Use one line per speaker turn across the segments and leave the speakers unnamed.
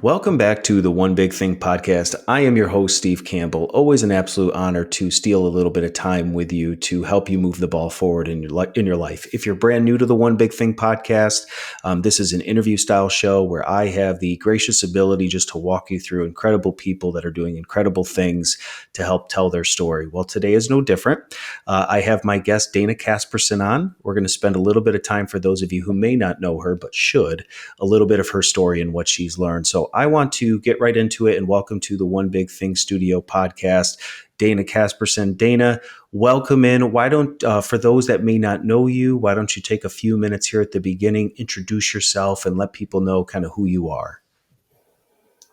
Welcome back to the One Big Thing podcast. I am your host, Steve Campbell. Always an absolute honor to steal a little bit of time with you to help you move the ball forward in your life. If you're brand new to the One Big Thing podcast, this is an interview style show where I have the gracious ability just to walk you through incredible people that are doing incredible things to help tell their story. Well, today is no different. I have my guest, Dana Caspersen, on. We're going to spend a little bit of time, for those of you who may not know her but should, a little bit of her story and what she's learned. So I want to get right into it and welcome to the One Big Thing Studio podcast, Dana Caspersen. Dana, welcome in. Why don't, for those that may not know you, why don't you take a few minutes here at the beginning, introduce yourself and let people know kind of who you are.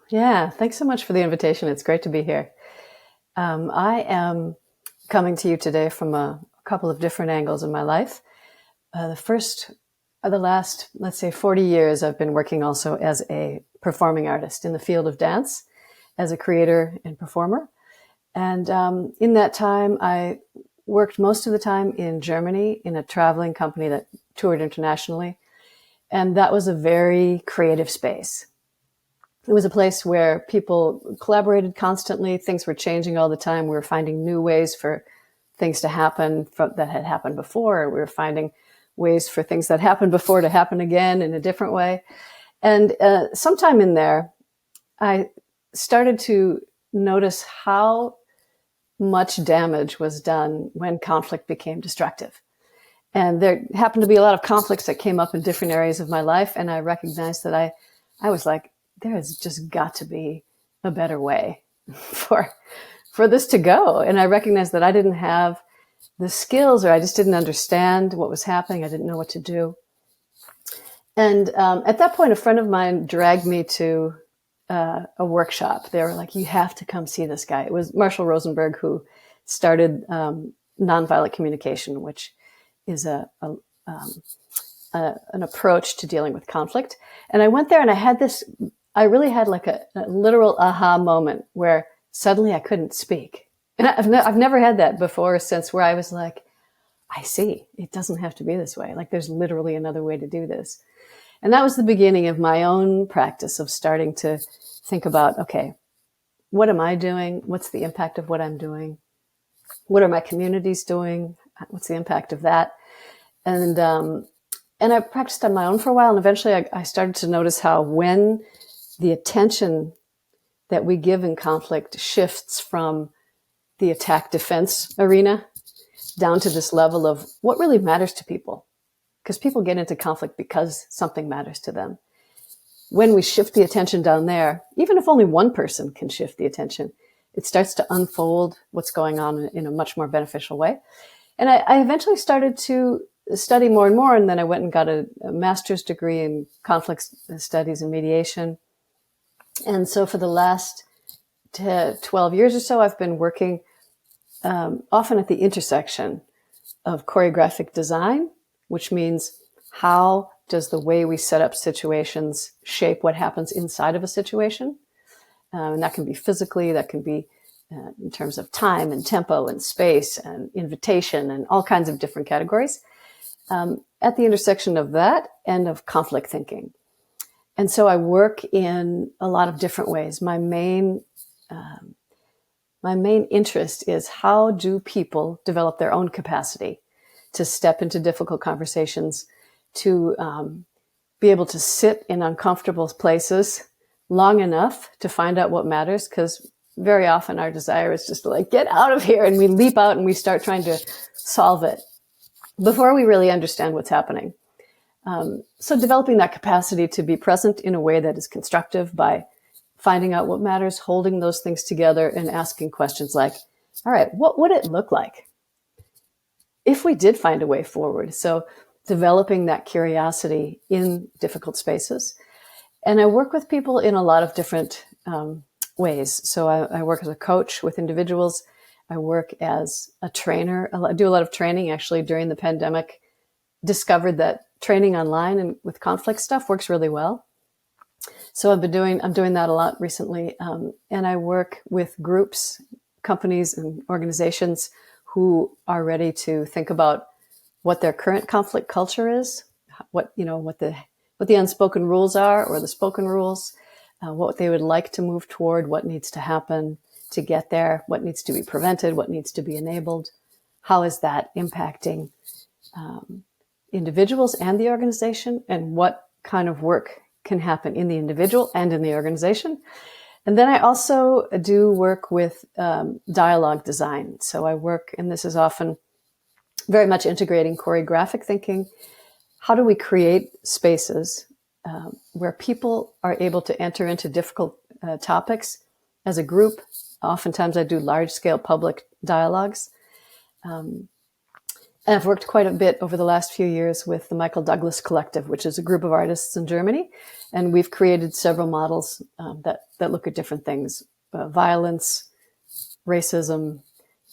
Yeah, thanks so much for the invitation. It's great to be here. I am coming to you today from a couple of different angles in my life. The last, let's say 40 years, I've been working also as a performing artist in the field of dance, as a creator and performer. And in that time, I worked most of the time in Germany in a traveling company that toured internationally. And that was a very creative space. It was a place where people collaborated constantly. Things were changing all the time. We were finding new ways for things to happen that had happened before. We were finding ways for things that happened before to happen again in a different way. And sometime in there, I started to notice how much damage was done when conflict became destructive. And there happened to be a lot of conflicts that came up in different areas of my life. And I recognized that I was like, there has just got to be a better way for this to go. And I recognized that I didn't have the skills, or I just didn't understand what was happening. I didn't know what to do. And at that point, a friend of mine dragged me to a workshop. They were like, you have to come see this guy. It was Marshall Rosenberg who started nonviolent communication, which is an approach to dealing with conflict. And I went there and I really had like a literal aha moment where suddenly I couldn't speak. And I've never had that before since, where I was like, I see, it doesn't have to be this way. Like there's literally another way to do this. And that was the beginning of my own practice of starting to think about, okay, what am I doing? What's the impact of what I'm doing? What are my communities doing? What's the impact of that? And I practiced on my own for a while. And eventually I started to notice how when the attention that we give in conflict shifts from the attack defense arena down to this level of what really matters to people. Because people get into conflict because something matters to them. When we shift the attention down there, even if only one person can shift the attention, it starts to unfold what's going on in a much more beneficial way. And I eventually started to study more and more. And then I went and got a master's degree in conflict studies and mediation. And so for the last 12 years or so, I've been working often at the intersection of choreographic design, which means how does the way we set up situations shape what happens inside of a situation? And that can be physically, that can be in terms of time and tempo and space and invitation and all kinds of different categories. At the intersection of that and of conflict thinking. And so I work in a lot of different ways. My main interest is, how do people develop their own capacity to step into difficult conversations, to be able to sit in uncomfortable places long enough to find out what matters. Because very often our desire is just to like, get out of here. And we leap out and we start trying to solve it before we really understand what's happening. So developing that capacity to be present in a way that is constructive by finding out what matters, holding those things together, and asking questions like, all right, what would it look like if we did find a way forward? So developing that curiosity in difficult spaces. And I work with people in a lot of different ways. So I work as a coach with individuals. I work as a trainer. I do a lot of training. Actually, during the pandemic, discovered that training online and with conflict stuff works really well. So I'm doing that a lot recently. And I work with groups, companies, and organizations who are ready to think about what their current conflict culture is, what the unspoken rules are, or the spoken rules, what they would like to move toward, what needs to happen to get there, what needs to be prevented, what needs to be enabled. How is that impacting individuals and the organization, and what kind of work can happen in the individual and in the organization. And then I also do work with dialogue design. So I work, and this is often very much integrating choreographic thinking. How do we create spaces where people are able to enter into difficult topics as a group? Oftentimes I do large-scale public dialogues. And I've worked quite a bit over the last few years with the Michael Douglas Collective, which is a group of artists in Germany. And we've created several models that look at different things: violence, racism,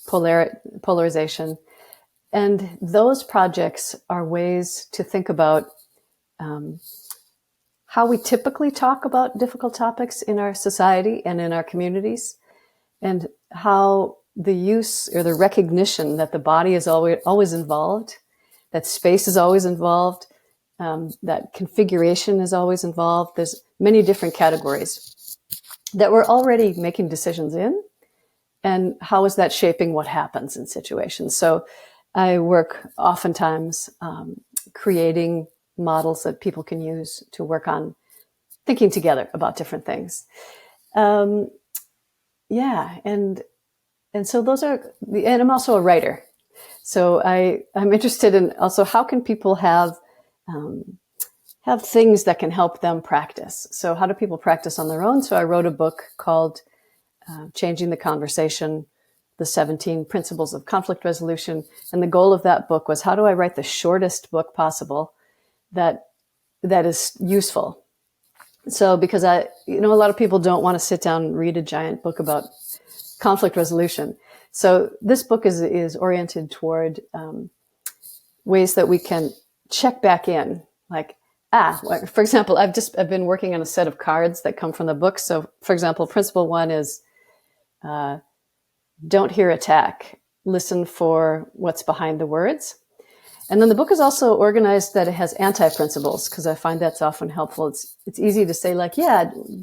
polarization. And those projects are ways to think about how we typically talk about difficult topics in our society and in our communities, and how the use or the recognition that the body is always involved, that space is always involved, that configuration is always involved. There's many different categories that we're already making decisions in, and how is that shaping what happens in situations. So I work oftentimes creating models that people can use to work on thinking together about different things. And so those are, and I'm also a writer. So I'm interested in also how can people have things that can help them practice. So how do people practice on their own? So I wrote a book called Changing the Conversation, the 17 Principles of Conflict Resolution. And the goal of that book was, how do I write the shortest book possible that is useful? So because a lot of people don't want to sit down and read a giant book about conflict resolution. So this book is oriented toward ways that we can check back in. Like, for example, I've been working on a set of cards that come from the book. So, for example, principle 1 is don't hear attack. Listen for what's behind the words. And then the book is also organized that it has anti-principles, because I find that's often helpful. It's easy to say, like,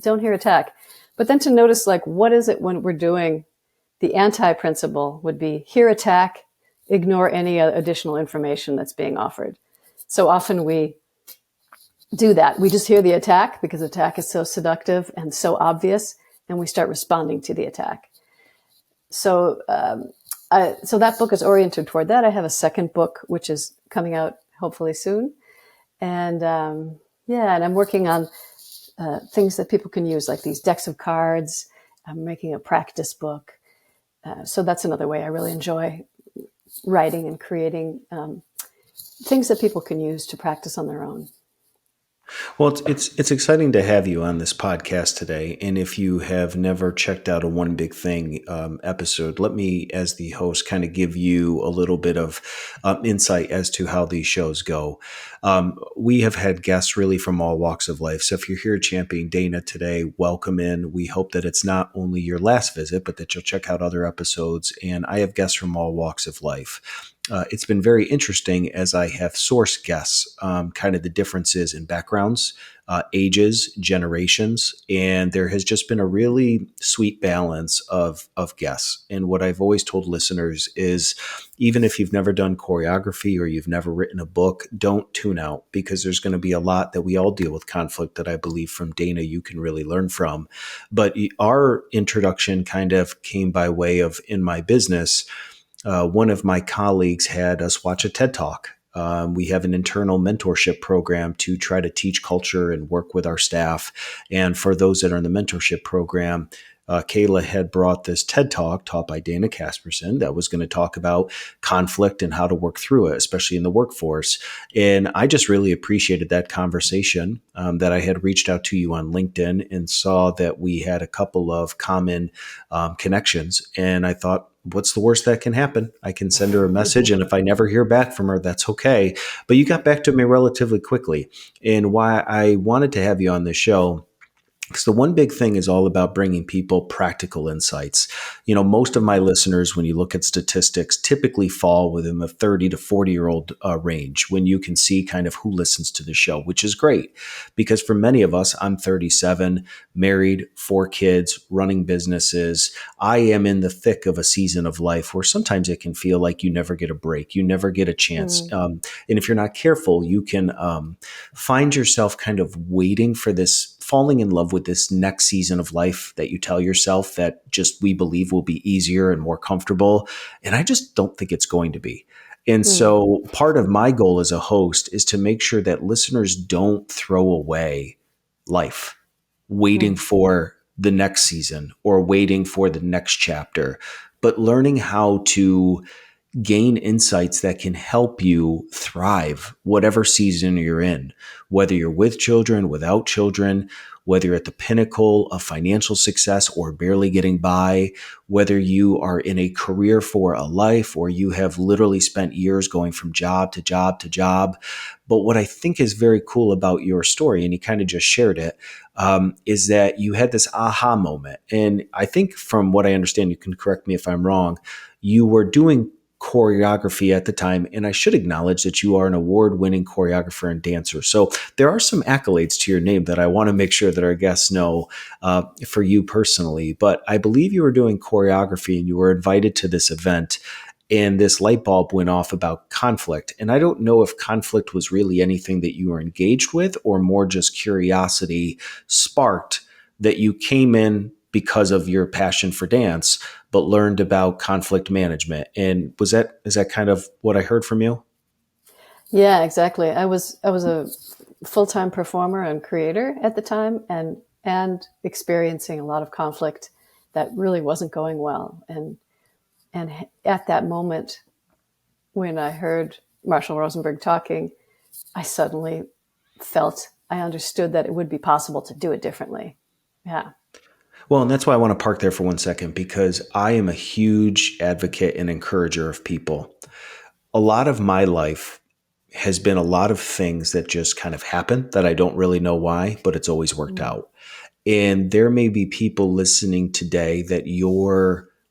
don't hear attack. But then to notice, like, what is it when we're doing? The anti-principle would be hear attack, ignore any additional information that's being offered. So often we do that. We just hear the attack because attack is so seductive and so obvious, and we start responding to the attack. So so that book is oriented toward that. I have a second book, which is coming out hopefully soon. And and I'm working on things that people can use, like these decks of cards. I'm making a practice book. So that's another way I really enjoy writing and creating things that people can use to practice on their own.
Well, it's exciting to have you on this podcast today. And if you have never checked out a One Big Thing episode, let me, as the host, kind of give you a little bit of insight as to how these shows go. We have had guests really from all walks of life. So if you're here championing Dana today, welcome in. We hope that it's not only your last visit, but that you'll check out other episodes. And I have guests from all walks of life. It's been very interesting as I have sourced guests, kind of the differences in backgrounds, ages, generations, and there has just been a really sweet balance of guests. And what I've always told listeners is, even if you've never done choreography or you've never written a book, don't tune out, because there's going to be a lot that we all deal with conflict that I believe from Dana you can really learn from. But our introduction kind of came by way of, in my business, one of my colleagues had us watch a TED Talk. We have an internal mentorship program to try to teach culture and work with our staff. And for those that are in the mentorship program, Kayla had brought this TED Talk taught by Dana Caspersen that was going to talk about conflict and how to work through it, especially in the workforce. And I just really appreciated that conversation, that I had reached out to you on LinkedIn and saw that we had a couple of common connections. And I thought, what's the worst that can happen? I can send her a message, and if I never hear back from her, that's okay. But you got back to me relatively quickly. And why I wanted to have you on the show Because the one big thing is all about bringing people practical insights. Most of my listeners, when you look at statistics, typically fall within the 30 to 40-year-old range when you can see kind of who listens to the show, which is great. Because for many of us, I'm 37, married, 4 kids, running businesses. I am in the thick of a season of life where sometimes it can feel like you never get a break, you never get a chance.
Mm.
And if you're not careful, you can find yourself kind of waiting for this, falling in love with this next season of life that you tell yourself that just we believe will be easier and more comfortable. And I just don't think it's going to be. And
Mm.
so part of my goal as a host is to make sure that listeners don't throw away life waiting
Mm.
for the next season or waiting for the next chapter, but learning how to gain insights that can help you thrive, whatever season you're in, whether you're with children, without children, whether you're at the pinnacle of financial success or barely getting by, whether you are in a career for a life or you have literally spent years going from job to job to job. But what I think is very cool about your story, and you kind of just shared it, is that you had this aha moment. And I think from what I understand, you can correct me if I'm wrong, you were doing choreography at the time. And I should acknowledge that you are an award-winning choreographer and dancer. So there are some accolades to your name that I want to make sure that our guests know for you personally. But I believe you were doing choreography and you were invited to this event. And this light bulb went off about conflict. And I don't know if conflict was really anything that you were engaged with or more just curiosity sparked that you came in because of your passion for dance, but learned about conflict management. And is that kind of what I heard from you?
Yeah, exactly. I was a full-time performer and creator at the time, and experiencing a lot of conflict that really wasn't going well. And at that moment, when I heard Marshall Rosenberg talking, I suddenly felt I understood that it would be possible to do it differently. Yeah.
Well, and that's why I want to park there for 1 second, because I am a huge advocate and encourager of people. A lot of my life has been a lot of things that just kind of happen that I don't really know why, but it's always worked
Mm.
out. And there may be people listening today that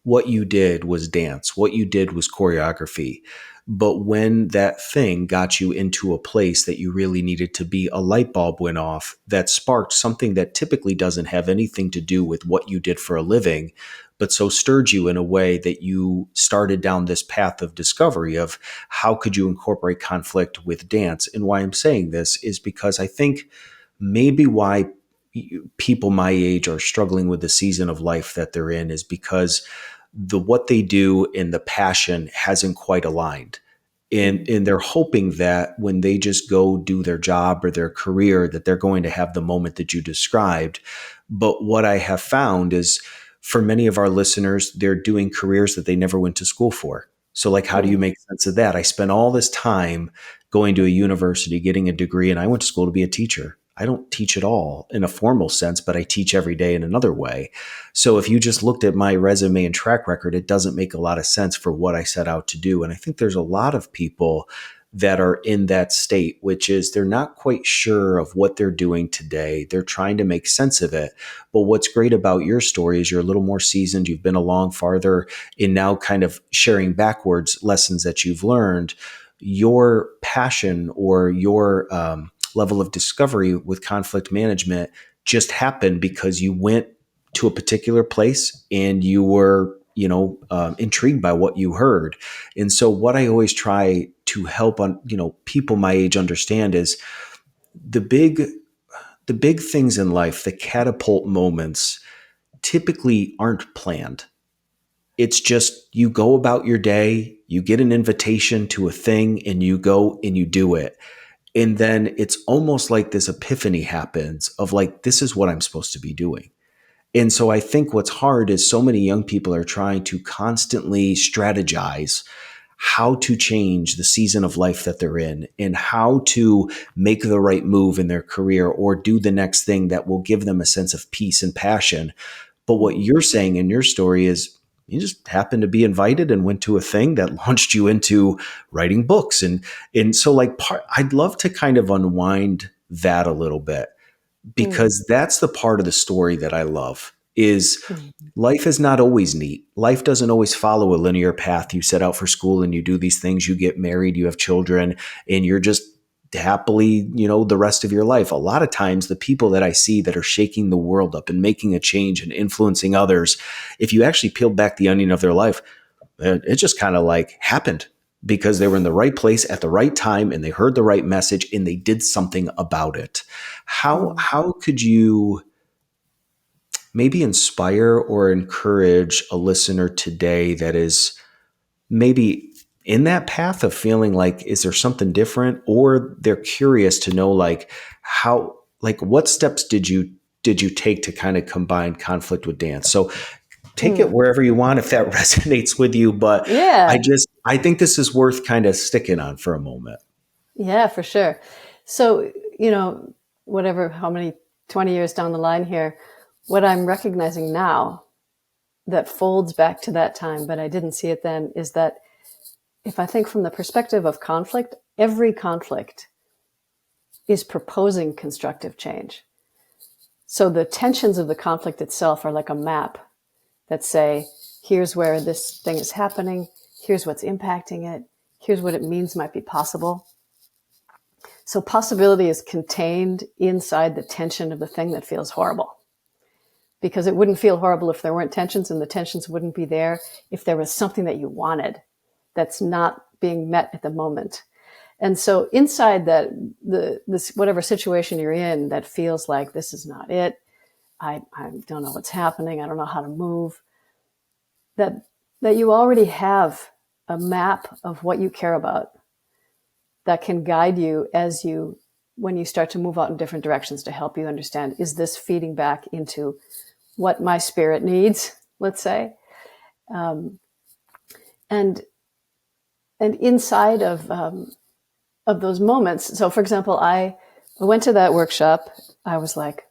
what you did was dance, what you did was choreography. But when that thing got you into a place that you really needed to be, a light bulb went off that sparked something that typically doesn't have anything to do with what you did for a living, but so stirred you in a way that you started down this path of discovery of how could you incorporate conflict with dance. And why I'm saying this is because I think maybe why people my age are struggling with the season of life that they're in is because what they do and the passion hasn't quite aligned. And,
Mm.
and they're hoping that when they just go do their job or their career, that they're going to have the moment that you described. But what I have found is for many of our listeners, they're doing careers that they never went to school for. So, like, how do you
Mm.
make sense of that? I spent all this time going to a university, getting a degree, and I went to school to be a teacher. I don't teach at all in a formal sense, but I teach every day in another way. So if you just looked at my resume and track record, it doesn't make a lot of sense for what I set out to do. And I think there's a lot of people that are in that state, which is they're not quite sure of what they're doing today. They're trying to make sense of it. But what's great about your story is you're a little more seasoned. You've been along farther in now kind of sharing backwards lessons that you've learned. Your passion or your level of discovery with conflict management just happened because you went to a particular place and you were intrigued by what you heard. And so what I always try to help on people my age understand is the big the big things in life, the catapult moments, typically aren't planned. It's just you go about your day, you get an invitation to a thing, and you go and you do it. And then it's almost like this epiphany happens of like, this is what I'm supposed to be doing. And so I think what's hard is so many young people are trying to constantly strategize how to change the season of life that they're in and how to make the right move in their career or do the next thing that will give them a sense of peace and passion. But what
Mm.
you're saying in your story is you just happened to be invited and went to a thing that launched you into writing books. And so like I'd love to kind of unwind that a little bit
Mm.
because that's the part of the story that I love is
Mm.
life is not always neat. Life doesn't always follow a linear path. You set out for school and you do these things, you get married, you have children, and you're just happily, the rest of your life. A lot of times the people that I see that are shaking the world up and making a change and influencing others, if you actually peel back the onion of their life, it just kind of like happened because they were in the right place at the right time and they heard the right message and they did something about it.
Mm.
How could you maybe inspire or encourage a listener today that is maybe in that path of feeling like, is there something different, or they're curious to know like how, like what steps did you take to kind of combine conflict with dance? So take it
Mm.
wherever you want if that resonates with you, but
Yeah.
I think this is worth kind of sticking on for a moment.
Yeah, for sure. So, whatever, how many 20 years down the line here, what I'm recognizing now that folds back to that time, but I didn't see it then, is that if I think from the perspective of conflict, every conflict is proposing constructive change. So the tensions of the conflict itself are like a map that say, here's where this thing is happening, here's what's impacting it, here's what it means might be possible. So possibility is contained inside the tension of the thing that feels horrible. Because it wouldn't feel horrible if there weren't tensions, and the tensions wouldn't be there if there was something that you wanted that's not being met at the moment. And so inside that, this whatever situation you're in that feels like this is not it, I don't know what's happening, I don't know how to move, that you already have a map of what you care about that can guide you when you start to move out in different directions to help you understand, is this feeding back into what my spirit needs, let's say? Um, and inside of those moments, so for example, I went to that workshop. I was like,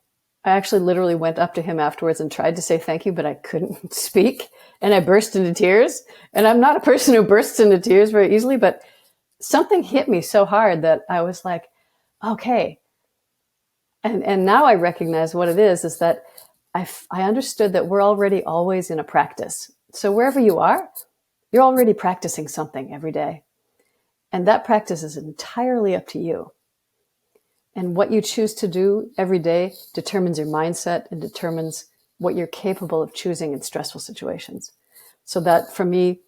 I actually literally went up to him afterwards and tried to say thank you, but I couldn't speak. And I burst into tears. And I'm not a person who bursts into tears very easily, but something hit me so hard that I was like, okay. And now I recognize what it is that I understood that we're already always in a practice. So wherever you are, you're already practicing something every day. And that practice is entirely up to you. And what you choose to do every day determines your mindset and determines what you're capable of choosing in stressful situations. So that, for me,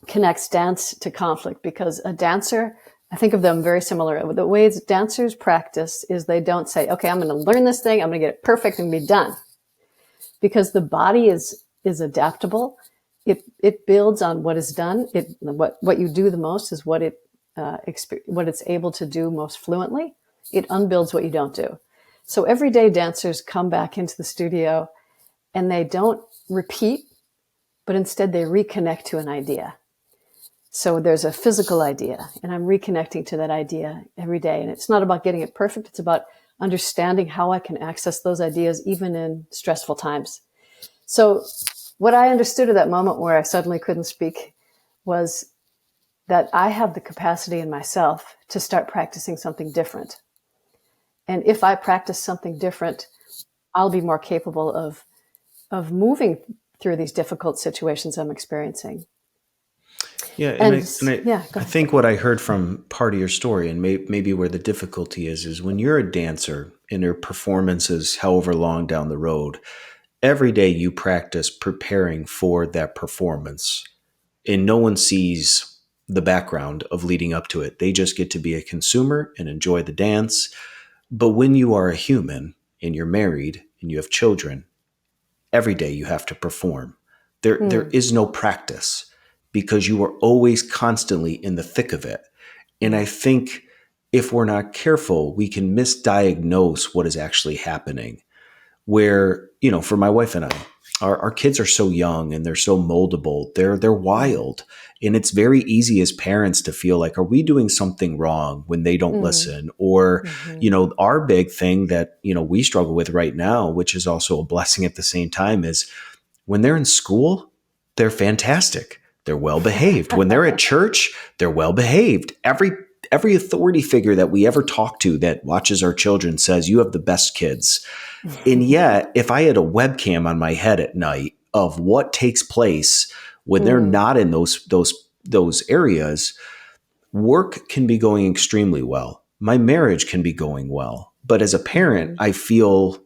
connects dance to conflict, because a dancer, I think of them very similar. The ways dancers practice is they don't say, okay, I'm going to learn this thing, I'm going to get it perfect and be done. Because the body is adaptable. It builds on what is done. What you do the most is what it's able to do most fluently. It unbuilds what you don't do. So everyday dancers come back into the studio and they don't repeat, but instead they reconnect to an idea. So there's a physical idea, and I'm reconnecting to that idea every day. And it's not about getting it perfect. It's about understanding how I can access those ideas even in stressful times. So what I understood at that moment where I suddenly couldn't speak was that I have the capacity in myself to start practicing something different. And if I practice something different, I'll be more capable of moving through these difficult situations I'm experiencing.
Yeah,
And yeah, go
I
ahead.
think what I heard from part of your story, and maybe where the difficulty is when you're a dancer and your performance is however long down the road, every day you practice preparing for that performance, and no one sees the background of leading up to it. They just get to be a consumer and enjoy the dance. But when you are a human and you're married and you have children, every day you have to perform. There
Mm,
is no practice because you are always constantly in the thick of it. And I
mm,
think if we're not careful, we can misdiagnose what is actually happening. Where, for my wife and I, our kids are so young and they're so moldable. They're
mm,
wild. And it's very easy as parents to feel like, are we doing something wrong when they don't
mm,
listen? Or,
mm-hmm.
our big thing that, we struggle with right now, which is also a blessing at the same time, is when they're in school, they're fantastic. They're well behaved. When they're at church, they're well behaved. every authority figure that we ever talk to that watches our children says you have the best kids. And yet, if I had a webcam on my head at night of what takes place when they're not in those areas, work can be going extremely well. My marriage can be going well. But as a parent, I feel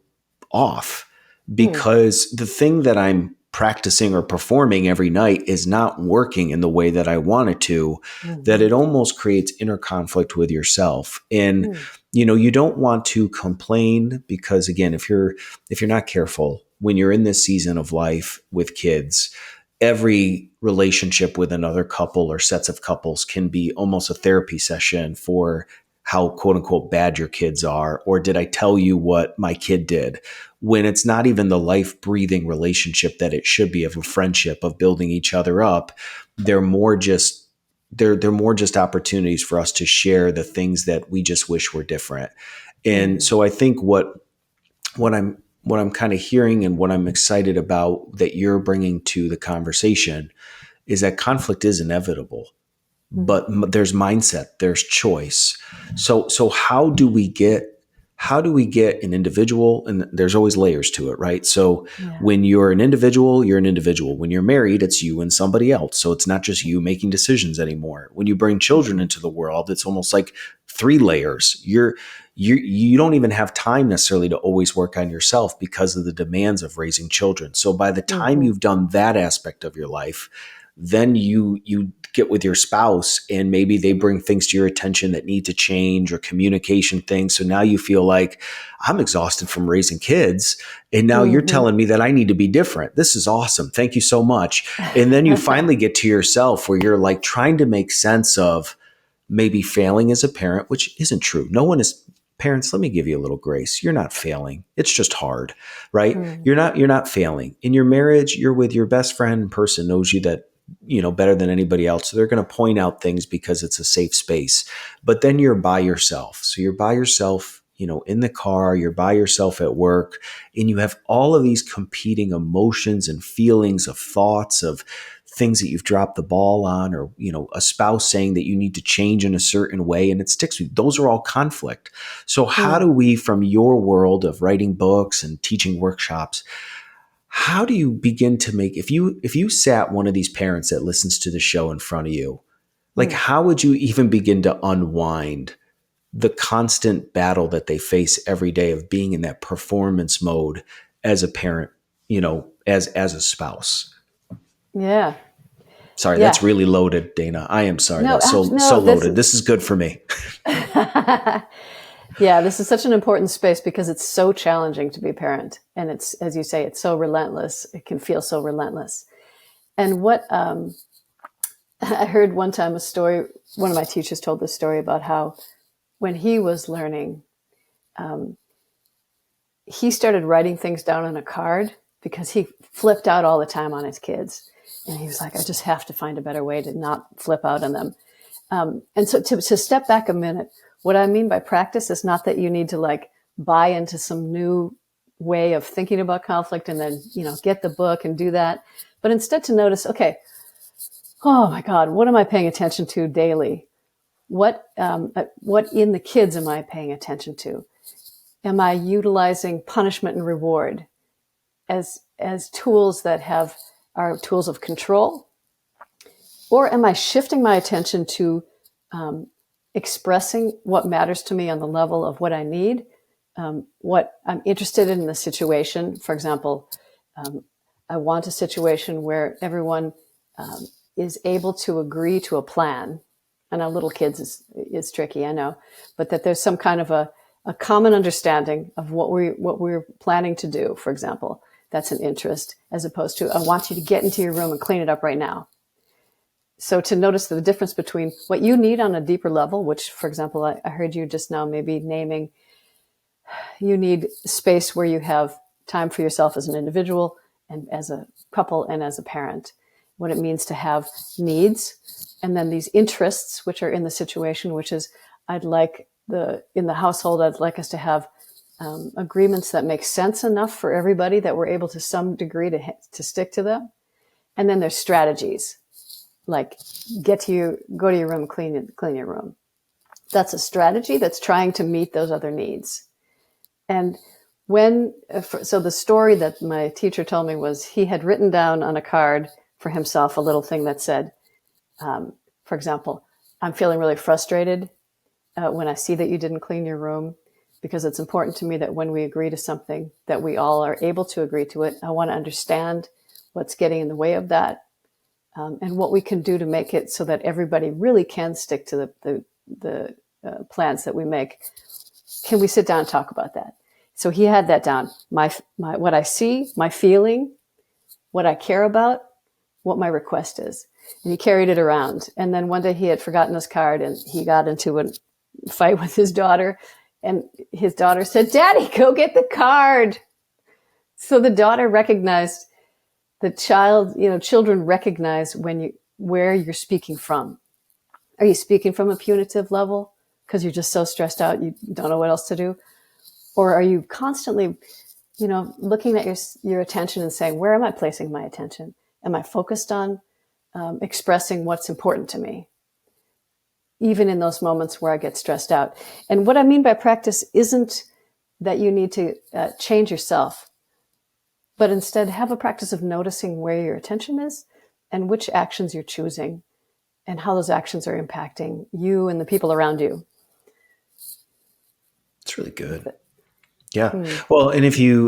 off because the thing that I'm practicing or performing every night is not working in the way that I want it to, that it almost creates inner conflict with yourself. And you don't want to complain because, again, if you're not careful, when you're in this season of life with kids, every relationship with another couple or sets of couples can be almost a therapy session for how quote unquote bad your kids are, or did I tell you what my kid did, when it's not even the life breathing relationship that it should be, of a friendship, of building each other up. They're more just opportunities for us to share the things that we just wish were different. And so I think what I'm kind of hearing and what I'm excited about that you're bringing to the conversation is that conflict is inevitable, but there's mindset, there's choice. So how do we get an individual, and there's always layers to it, right? So when you're an individual, you're an individual. When you're married, it's you and somebody else. So it's not just you making decisions anymore. When you bring children into the world, it's almost like 3 layers. You don't even have time necessarily to always work on yourself because of the demands of raising children. So by the time you've done that aspect of your life, then you get with your spouse and maybe they bring things to your attention that need to change, or communication things. So now you feel like, I'm exhausted from raising kids, and now you're telling me that I need to be different. This is awesome. Thank you so much. And then you finally get to yourself where you're like trying to make sense of maybe failing as a parent, which isn't true. No one is. Parents, let me give you a little grace. You're not failing. It's just hard, right? You're not failing. In your marriage, you're with your best friend, person knows you that better than anybody else. So they're going to point out things because it's a safe space. But then you're by yourself. So you're by yourself, in the car, you're by yourself at work, and you have all of these competing emotions and feelings of thoughts of things that you've dropped the ball on, or, a spouse saying that you need to change in a certain way, and it sticks with you. Those are all conflict. So how do we, from your world of writing books and teaching workshops, how do you begin to make, if you sat one of these parents that listens to the show in front of you, like how would you even begin to unwind the constant battle that they face every day of being in that performance mode as a parent, as a spouse?
Yeah.
Sorry,
Yeah.
that's really loaded, Dana. I am sorry.
No,
That's so loaded. This is good for me.
Yeah, this is such an important space because it's so challenging to be a parent. And it's, as you say, it's so relentless. It can feel so relentless. And what I heard one time a story, one of my teachers told this story about how when he was learning, he started writing things down on a card because he flipped out all the time on his kids. And he was like, I just have to find a better way to not flip out on them. And so to step back a minute, what I mean by practice is not that you need to like buy into some new way of thinking about conflict and then, get the book and do that. But instead to notice, okay, oh my God, what am I paying attention to daily? What in the kids am I paying attention to? Am I utilizing punishment and reward as tools that are tools of control? Or am I shifting my attention to expressing what matters to me on the level of what I need, what I'm interested in the situation? For example, I want a situation where everyone is able to agree to a plan. I know little kids is tricky, I know, but that there's some kind of a common understanding of what we're planning to do, for example. That's an interest, as opposed to, I want you to get into your room and clean it up right now. So to notice the difference between what you need on a deeper level, which, for example, I heard you just now maybe naming, you need space where you have time for yourself as an individual and as a couple and as a parent, what it means to have needs, and then these interests, which are in the situation, which is, in the household, I'd like us to have agreements that make sense enough for everybody that we're able to some degree to stick to them. And then there's strategies, like go to your room, clean your room. that's a strategy that's trying to meet those other needs. And so the story that my teacher told me was he had written down on a card for himself a little thing that said, for example, I'm feeling really frustrated when I see that you didn't clean your room, because it's important to me that when we agree to something that we all are able to agree to it. I want to understand what's getting in the way of that, and what we can do to make it so that everybody really can stick to the plans that we make. Can we sit down and talk about that? So he had that down. My what I see, my feeling, what I care about, what my request is. And he carried it around. And then one day he had forgotten his card, and he got into a fight with his daughter. And his daughter said, "Daddy, go get the card." So the daughter recognized the child, children recognize where you're speaking from. Are you speaking from a punitive level because you're just so stressed out you don't know what else to do? Or are you constantly, looking at your attention and saying, where am I placing my attention? Am I focused on expressing what's important to me, even in those moments where I get stressed out? And what I mean by practice isn't that you need to change yourself, but instead have a practice of noticing where your attention is and which actions you're choosing and how those actions are impacting you and the people around you.
It's really good. Yeah. Well, and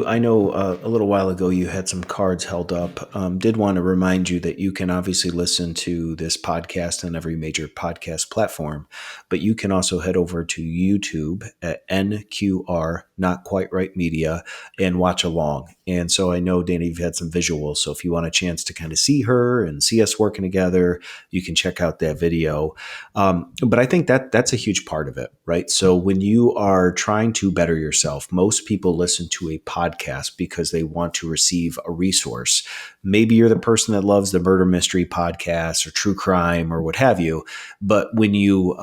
I know a little while ago you had some cards held up. Did want to remind you that you can obviously listen to this podcast on every major podcast platform, but you can also head over to YouTube at NQR, Not Quite Right Media, and watch along. And so I know, Dana, you've had some visuals. So if you want a chance to kind of see her and see us working together, you can check out that video. But I think that's a huge part of it, right? So when you are trying to better yourself, most people listen to a podcast because they want to receive a resource. Maybe you're the person that loves the murder mystery podcast or true crime or what have you. But when you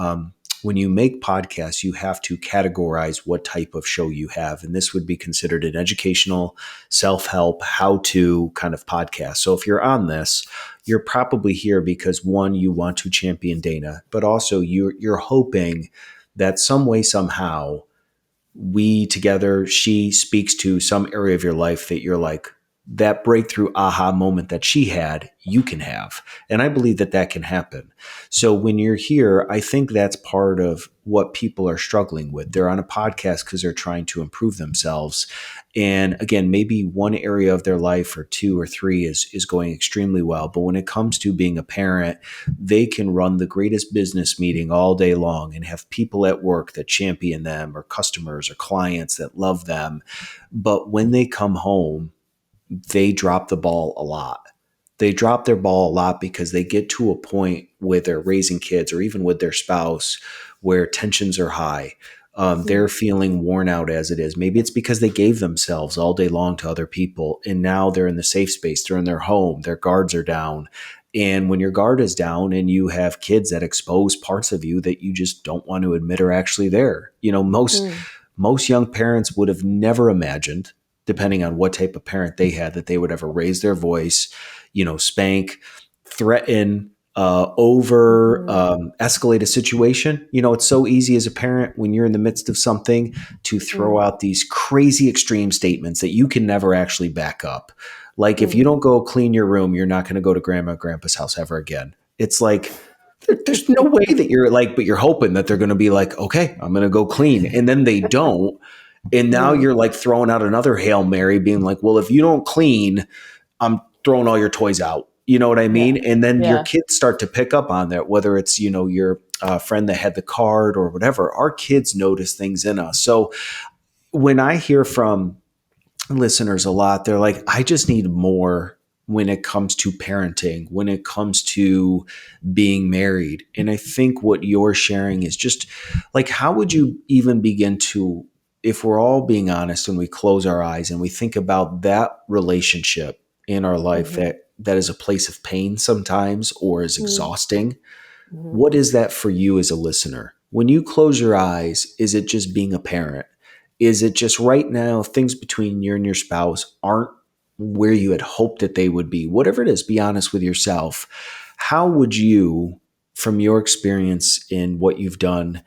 make podcasts, you have to categorize what type of show you have. And this would be considered an educational, self-help, how-to kind of podcast. So if you're on this, you're probably here because, one, you want to champion Dana, but also you're hoping that some way, somehow, she speaks to some area of your life that you're like, that breakthrough aha moment that she had, you can have. And I believe that can happen. So when you're here, I think that's part of what people are struggling with. They're on a podcast because they're trying to improve themselves. And again, maybe one area of their life or two or three is going extremely well. But when it comes to being a parent, they can run the greatest business meeting all day long and have people at work that champion them, or customers or clients that love them. But when they come home, they drop the ball a lot. They drop their ball a lot because they get to a point where they're raising kids or even with their spouse where tensions are high. They're feeling worn out as it is. Maybe it's because they gave themselves all day long to other people, and now they're in the safe space. They're in their home. Their guards are down. And when your guard is down and you have kids that expose parts of you that you just don't want to admit are actually there, most young parents would have never imagined, depending on what type of parent they had, that they would ever raise their voice, spank, threaten, escalate a situation. It's so easy as a parent when you're in the midst of something to throw out these crazy extreme statements that you can never actually back up. Like, if you don't go clean your room, you're not going to go to grandma and grandpa's house ever again. It's like, there's no way that you're like, but you're hoping that they're going to be like, okay, I'm going to go clean. And then they don't. And now you're like throwing out another Hail Mary being like, well, if you don't clean, I'm throwing all your toys out. You know what I mean?
Yeah.
And then your kids start to pick up on that, whether it's, your friend that had the card or whatever. Our kids notice things in us. So when I hear from listeners a lot, they're like, I just need more when it comes to parenting, when it comes to being married. And I think what you're sharing is just like, how would you even begin to, if we're all being honest and we close our eyes and we think about that relationship in our life that is a place of pain sometimes or is exhausting, what is that for you as a listener? When you close your eyes, is it just being a parent? Is it just right now things between you and your spouse aren't where you had hoped that they would be? Whatever it is, be honest with yourself. How would you, from your experience in what you've done,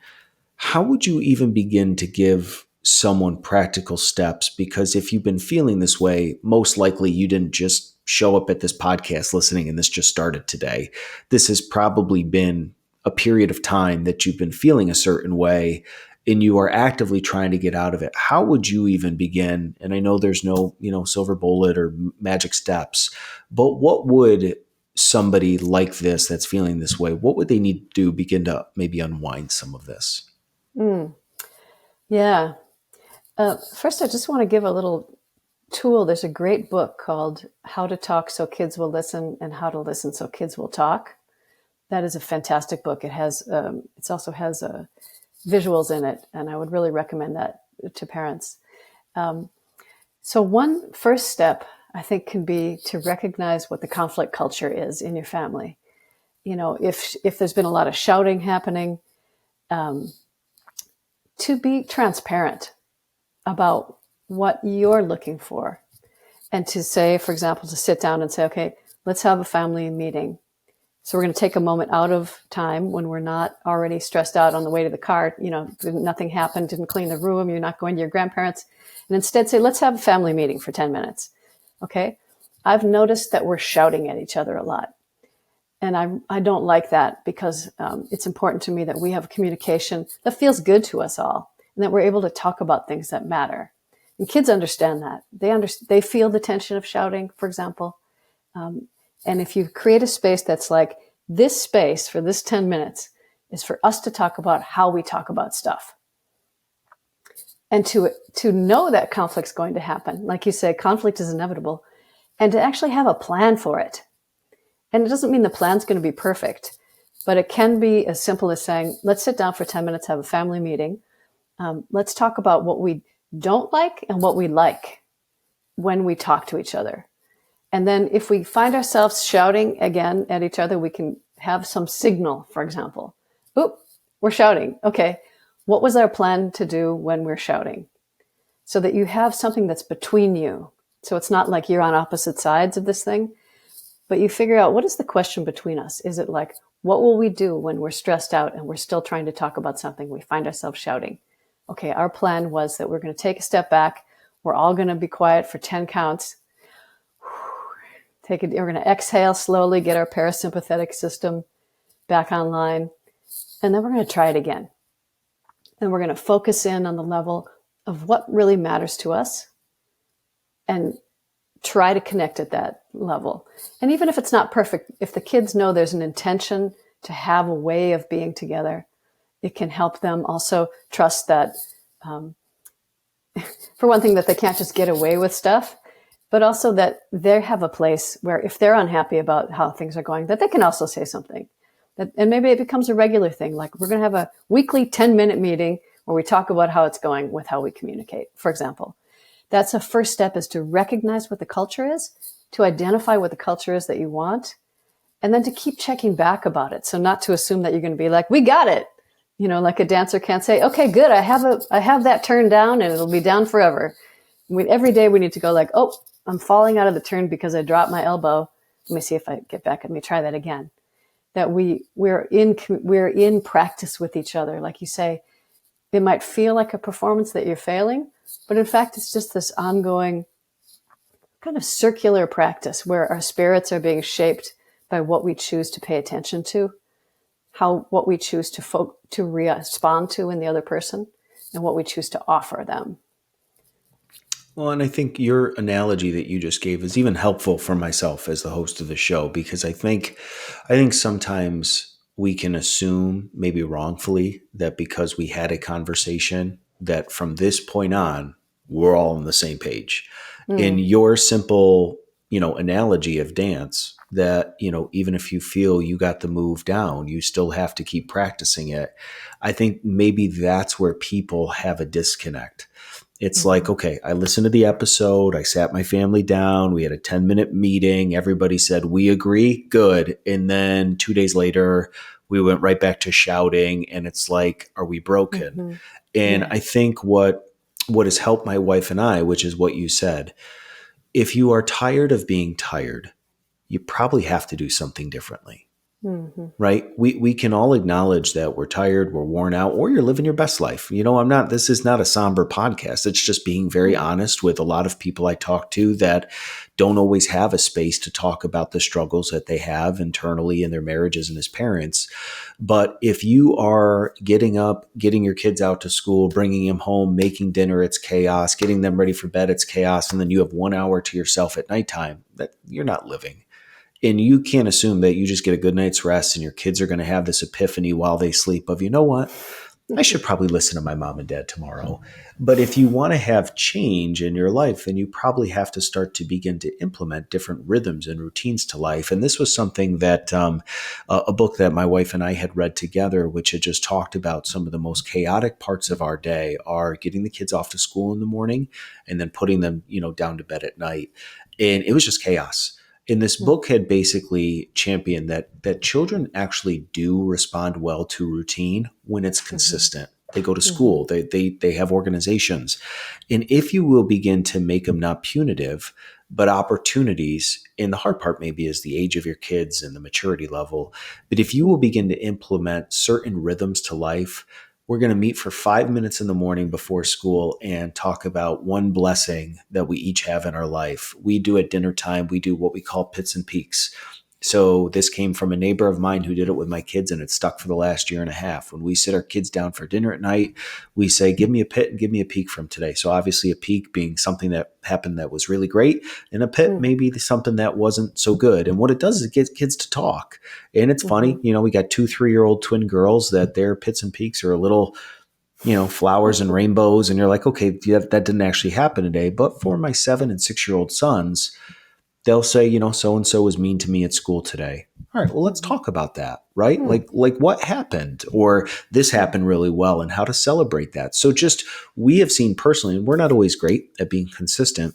how would you even begin to give someone practical steps? Because if you've been feeling this way, most likely you didn't just show up at this podcast listening and this just started today. This has probably been a period of time that you've been feeling a certain way and you are actively trying to get out of it. How would you even begin? And I know there's no, silver bullet or magic steps, but what would somebody like this that's feeling this way, what would they need to do begin to maybe unwind some of this?
Mm, yeah. First, I just want to give a little tool. There's a great book called How to Talk So Kids Will Listen and How to Listen So Kids Will Talk. That is a fantastic book. It also has visuals in it, and I would really recommend that to parents. So one first step, I think, can be to recognize what the conflict culture is in your family. If there's been a lot of shouting happening, to be transparent about what you're looking for, and to say, for example, to sit down and say, okay, let's have a family meeting. So we're going to take a moment out of time when we're not already stressed out on the way to the car. Nothing happened, didn't clean the room, you're not going to your grandparents. And instead say, let's have a family meeting for 10 minutes. Okay. I've noticed that we're shouting at each other a lot. And I don't like that, because it's important to me that we have communication that feels good to us all, and that we're able to talk about things that matter. And kids understand that. They feel the tension of shouting, for example. And if you create a space that's like, this space for this 10 minutes is for us to talk about how we talk about stuff. And to know that conflict's going to happen. Like you say, conflict is inevitable. And to actually have a plan for it. And it doesn't mean the plan's going to be perfect, but it can be as simple as saying, let's sit down for 10 minutes, have a family meeting. Let's talk about what we don't like and what we like when we talk to each other. And then if we find ourselves shouting again at each other, we can have some signal, for example. Oop, we're shouting. Okay, what was our plan to do when we're shouting? So that you have something that's between you. So it's not like you're on opposite sides of this thing, but you figure out, what is the question between us? Is it like, what will we do when we're stressed out and we're still trying to talk about something? We find ourselves shouting. Okay, our plan was that we're going to take a step back. We're all going to be quiet for 10 counts. We're going to exhale slowly, get our parasympathetic system back online. And then we're going to try it again. And we're going to focus in on the level of what really matters to us and try to connect at that level. And even if it's not perfect, if the kids know there's an intention to have a way of being together, it can help them also trust that, for one thing, that they can't just get away with stuff, but also that they have a place where if they're unhappy about how things are going, that they can also say something. And maybe it becomes a regular thing, like we're going to have a weekly 10-minute meeting where we talk about how it's going with how we communicate, for example. That's a first step, is to recognize what the culture is, to identify what the culture is that you want, and then to keep checking back about it. So not to assume that you're going to be like, we got it. Like a dancer can't say, okay, good. I have that turn down and it'll be down forever. Every day we need to go like, oh, I'm falling out of the turn because I dropped my elbow. Let me see if I get back. Let me try that again. That we're in practice with each other. Like you say, it might feel like a performance that you're failing, but in fact, it's just this ongoing kind of circular practice where our spirits are being shaped by what we choose to pay attention to, what we choose to respond to in the other person, and what we choose to offer them.
Well, and I think your analogy that you just gave is even helpful for myself as the host of the show, because I think sometimes we can assume, maybe wrongfully, that because we had a conversation that from this point on, we're all on the same page. In your simple, analogy of dance, that, even if you feel you got the move down, you still have to keep practicing it. I think maybe that's where people have a disconnect. It's like, okay, I listened to the episode. I sat my family down. We had a 10-minute meeting. Everybody said, we agree. Good. And then 2 days later, we went right back to shouting. And it's like, are we broken?
Mm-hmm.
And
Yeah.
I think what has helped my wife and I, which is what you said, if you are tired of being tired, you probably have to do something differently.
Mm-hmm.
right? We can all acknowledge that we're tired, we're worn out, or you're living your best life. This is not a somber podcast. It's just being very honest with a lot of people I talk to that don't always have a space to talk about the struggles that they have internally in their marriages and as parents. But if you are getting up, getting your kids out to school, bringing them home, making dinner, it's chaos, getting them ready for bed, it's chaos. And then you have 1 hour to yourself at nighttime, that you're not living. And you can't assume that you just get a good night's rest and your kids are going to have this epiphany while they sleep of, you know what? I should probably listen to my mom and dad tomorrow. But if you want to have change in your life, then you probably have to start to begin to implement different rhythms and routines to life. And this was something that a book that my wife and I had read together, which had just talked about some of the most chaotic parts of our day are getting the kids off to school in the morning and then putting them, down to bed at night. And it was just chaos. And this book had basically championed that children actually do respond well to routine when it's consistent. They go to school, they have organizations. And if you will begin to make them not punitive, but opportunities, and the hard part maybe is the age of your kids and the maturity level. But if you will begin to implement certain rhythms to life, we're going to meet for 5 minutes in the morning before school and talk about one blessing that we each have in our life. We do at dinner time, we do what we call pits and peaks. So this came from a neighbor of mine who did it with my kids, and it's stuck for the last year and a half. When we sit our kids down for dinner at night, we say, give me a pit and give me a peak from today. So obviously a peak being something that happened that was really great, and a pit maybe something that wasn't so good. And what it does is it gets kids to talk. And it's funny, we got 2-3-year-old twin girls that their pits and peaks are a little, flowers and rainbows. And you're like, okay, that didn't actually happen today. But for my 7 and 6-year-old sons, they'll say, so-and-so was mean to me at school today. All right, well, let's talk about that, right? Like what happened, or this happened really well, and how to celebrate that. So we have seen personally, and we're not always great at being consistent,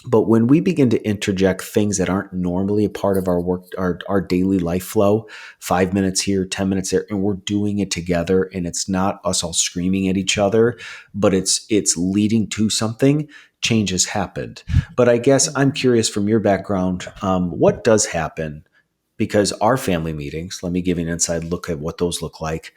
but when we begin to interject things that aren't normally a part of our work, our daily life flow, 5 minutes here, 10 minutes there, and we're doing it together, and it's not us all screaming at each other, but it's leading to something, change has happened. But I guess I'm curious from your background, what does happen? Because our family meetings, let me give you an inside look at what those look like.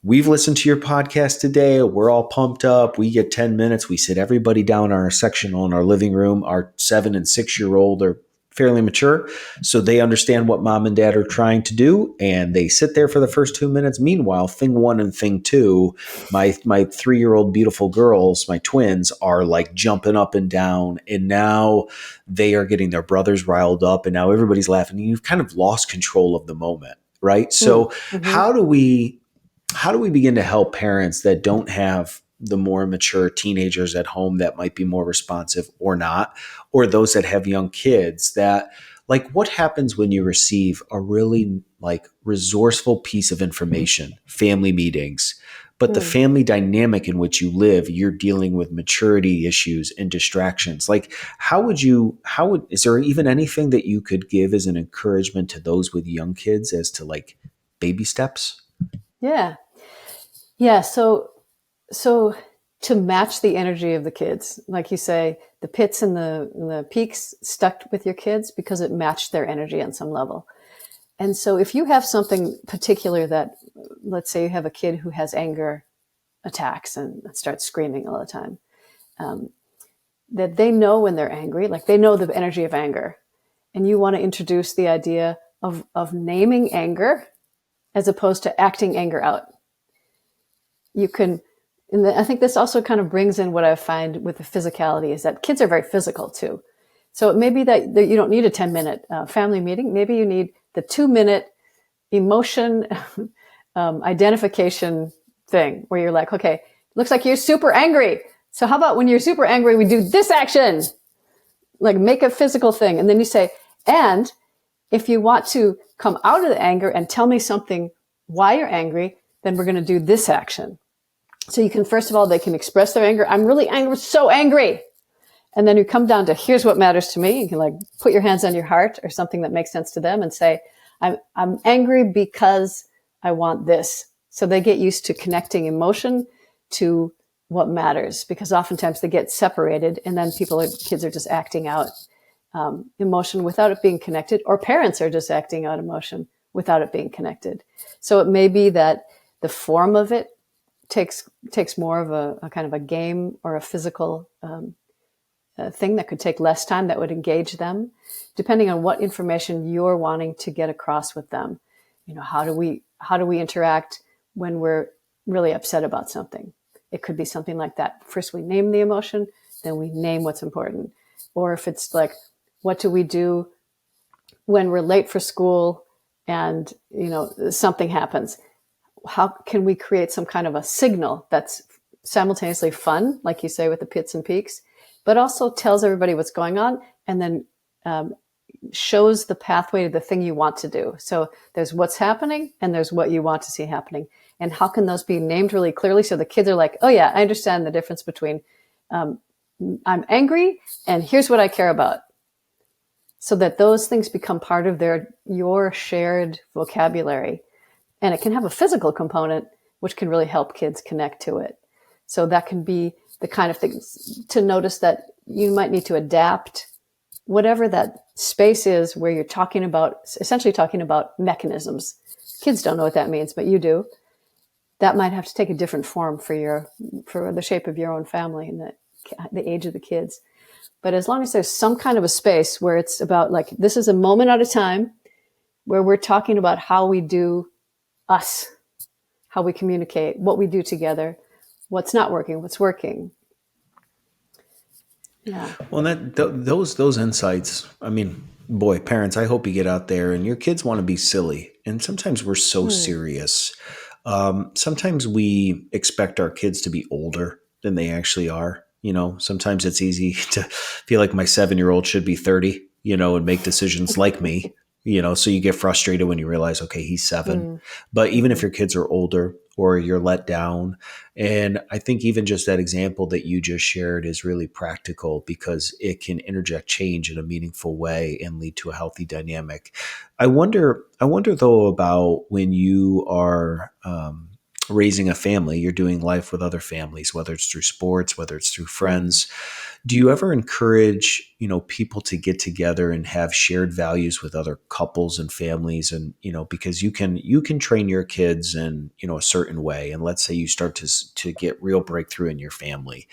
We've listened to your podcast today. We're all pumped up. We get 10 minutes. We sit everybody down in our sectional in our living room. Our 7 and 6-year-old are fairly mature, so they understand what mom and dad are trying to do, and they sit there for the first 2 minutes. Meanwhile, thing one and thing two, my 3-year-old beautiful girls, my twins, are like jumping up and down, and now they are getting their brothers riled up, and now everybody's laughing. You've kind of lost control of the moment, right? So how do we begin to help parents that don't have the more mature teenagers at home that might be more responsive or not, or those that have young kids that, like, what happens when you receive a really like resourceful piece of information, family meetings, but the family dynamic in which you live, you're dealing with maturity issues and distractions. Like, is there even anything that you could give as an encouragement to those with young kids as to like baby steps?
Yeah. Yeah. So to match the energy of the kids, like you say, the pits and the peaks stuck with your kids because it matched their energy on some level. And so if you have something particular that, let's say you have a kid who has anger attacks and starts screaming all the time, that they know when they're angry, like they know the energy of anger. And you want to introduce the idea of naming anger as opposed to acting anger out. You can, and I think this also kind of brings in what I find with the physicality is that kids are very physical too. So it may be that you don't need a 10-minute family meeting. Maybe you need the 2-minute emotion identification thing where you're like, okay, looks like you're super angry. So how about when you're super angry, we do this action, like make a physical thing. And then you say, and if you want to come out of the anger and tell me something why you're angry, then we're going to do this action. So you can, first of all, they can express their anger. I'm really angry, so angry. And then you come down to, here's what matters to me. You can like put your hands on your heart or something that makes sense to them and say, I'm angry because I want this. So they get used to connecting emotion to what matters, because oftentimes they get separated and then kids are just acting out. emotion without it being connected, or parents are just acting out emotion without it being connected. So it may be that the form of it takes more of a kind of a game or a physical thing that could take less time, that would engage them, depending on what information you're wanting to get across with them. How do we interact when we're really upset about something? It could be something like that. First, we name the emotion, then we name what's important. Or if it's like, what do we do when we're late for school and, something happens? How can we create some kind of a signal that's simultaneously fun, like you say, with the pits and peaks, but also tells everybody what's going on, and then shows the pathway to the thing you want to do. So there's what's happening and there's what you want to see happening. And how can those be named really clearly so the kids are like, oh yeah, I understand the difference between I'm angry and here's what I care about. So that those things become part of your shared vocabulary. And it can have a physical component, which can really help kids connect to it. So that can be the kind of things to notice that you might need to adapt whatever that space is where you're essentially talking about mechanisms. Kids don't know what that means, but you do. That might have to take a different form for the shape of your own family and the age of the kids. But as long as there's some kind of a space where it's about like, this is a moment at a time where we're talking about how we do us, how we communicate, what we do together, what's not working, what's working. Yeah.
Well, those insights, I mean, boy, parents, I hope you get out there and your kids want to be silly. And sometimes we're so serious. Sometimes we expect our kids to be older than they actually are. Sometimes it's easy to feel like my 7-year-old should be 30, and make decisions like me, so you get frustrated when you realize, okay, he's 7. But even if your kids are older or you're let down, and I think even just that example that you just shared is really practical because it can interject change in a meaningful way and lead to a healthy dynamic. I wonder though about when you are raising a family, you're doing life with other families, whether it's through sports, whether it's through friends. Do you ever encourage, people to get together and have shared values with other couples and families? And, because you can train your kids in, a certain way. And let's say you start to get real breakthrough in your family.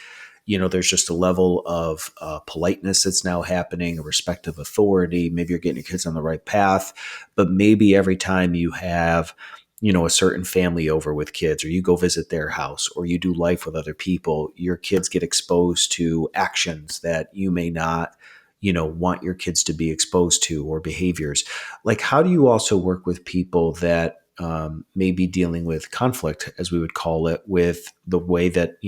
There's just a level of politeness that's now happening, a respect of authority. Maybe you're getting your kids on the right path, but maybe every time you have a certain family over with kids, or you go visit their house, or you do life with other people, your kids get exposed to actions that you may not, want your kids to be exposed to, or behaviors. Like, how do you also work with people that may be dealing with conflict, as we would call it, with the way that,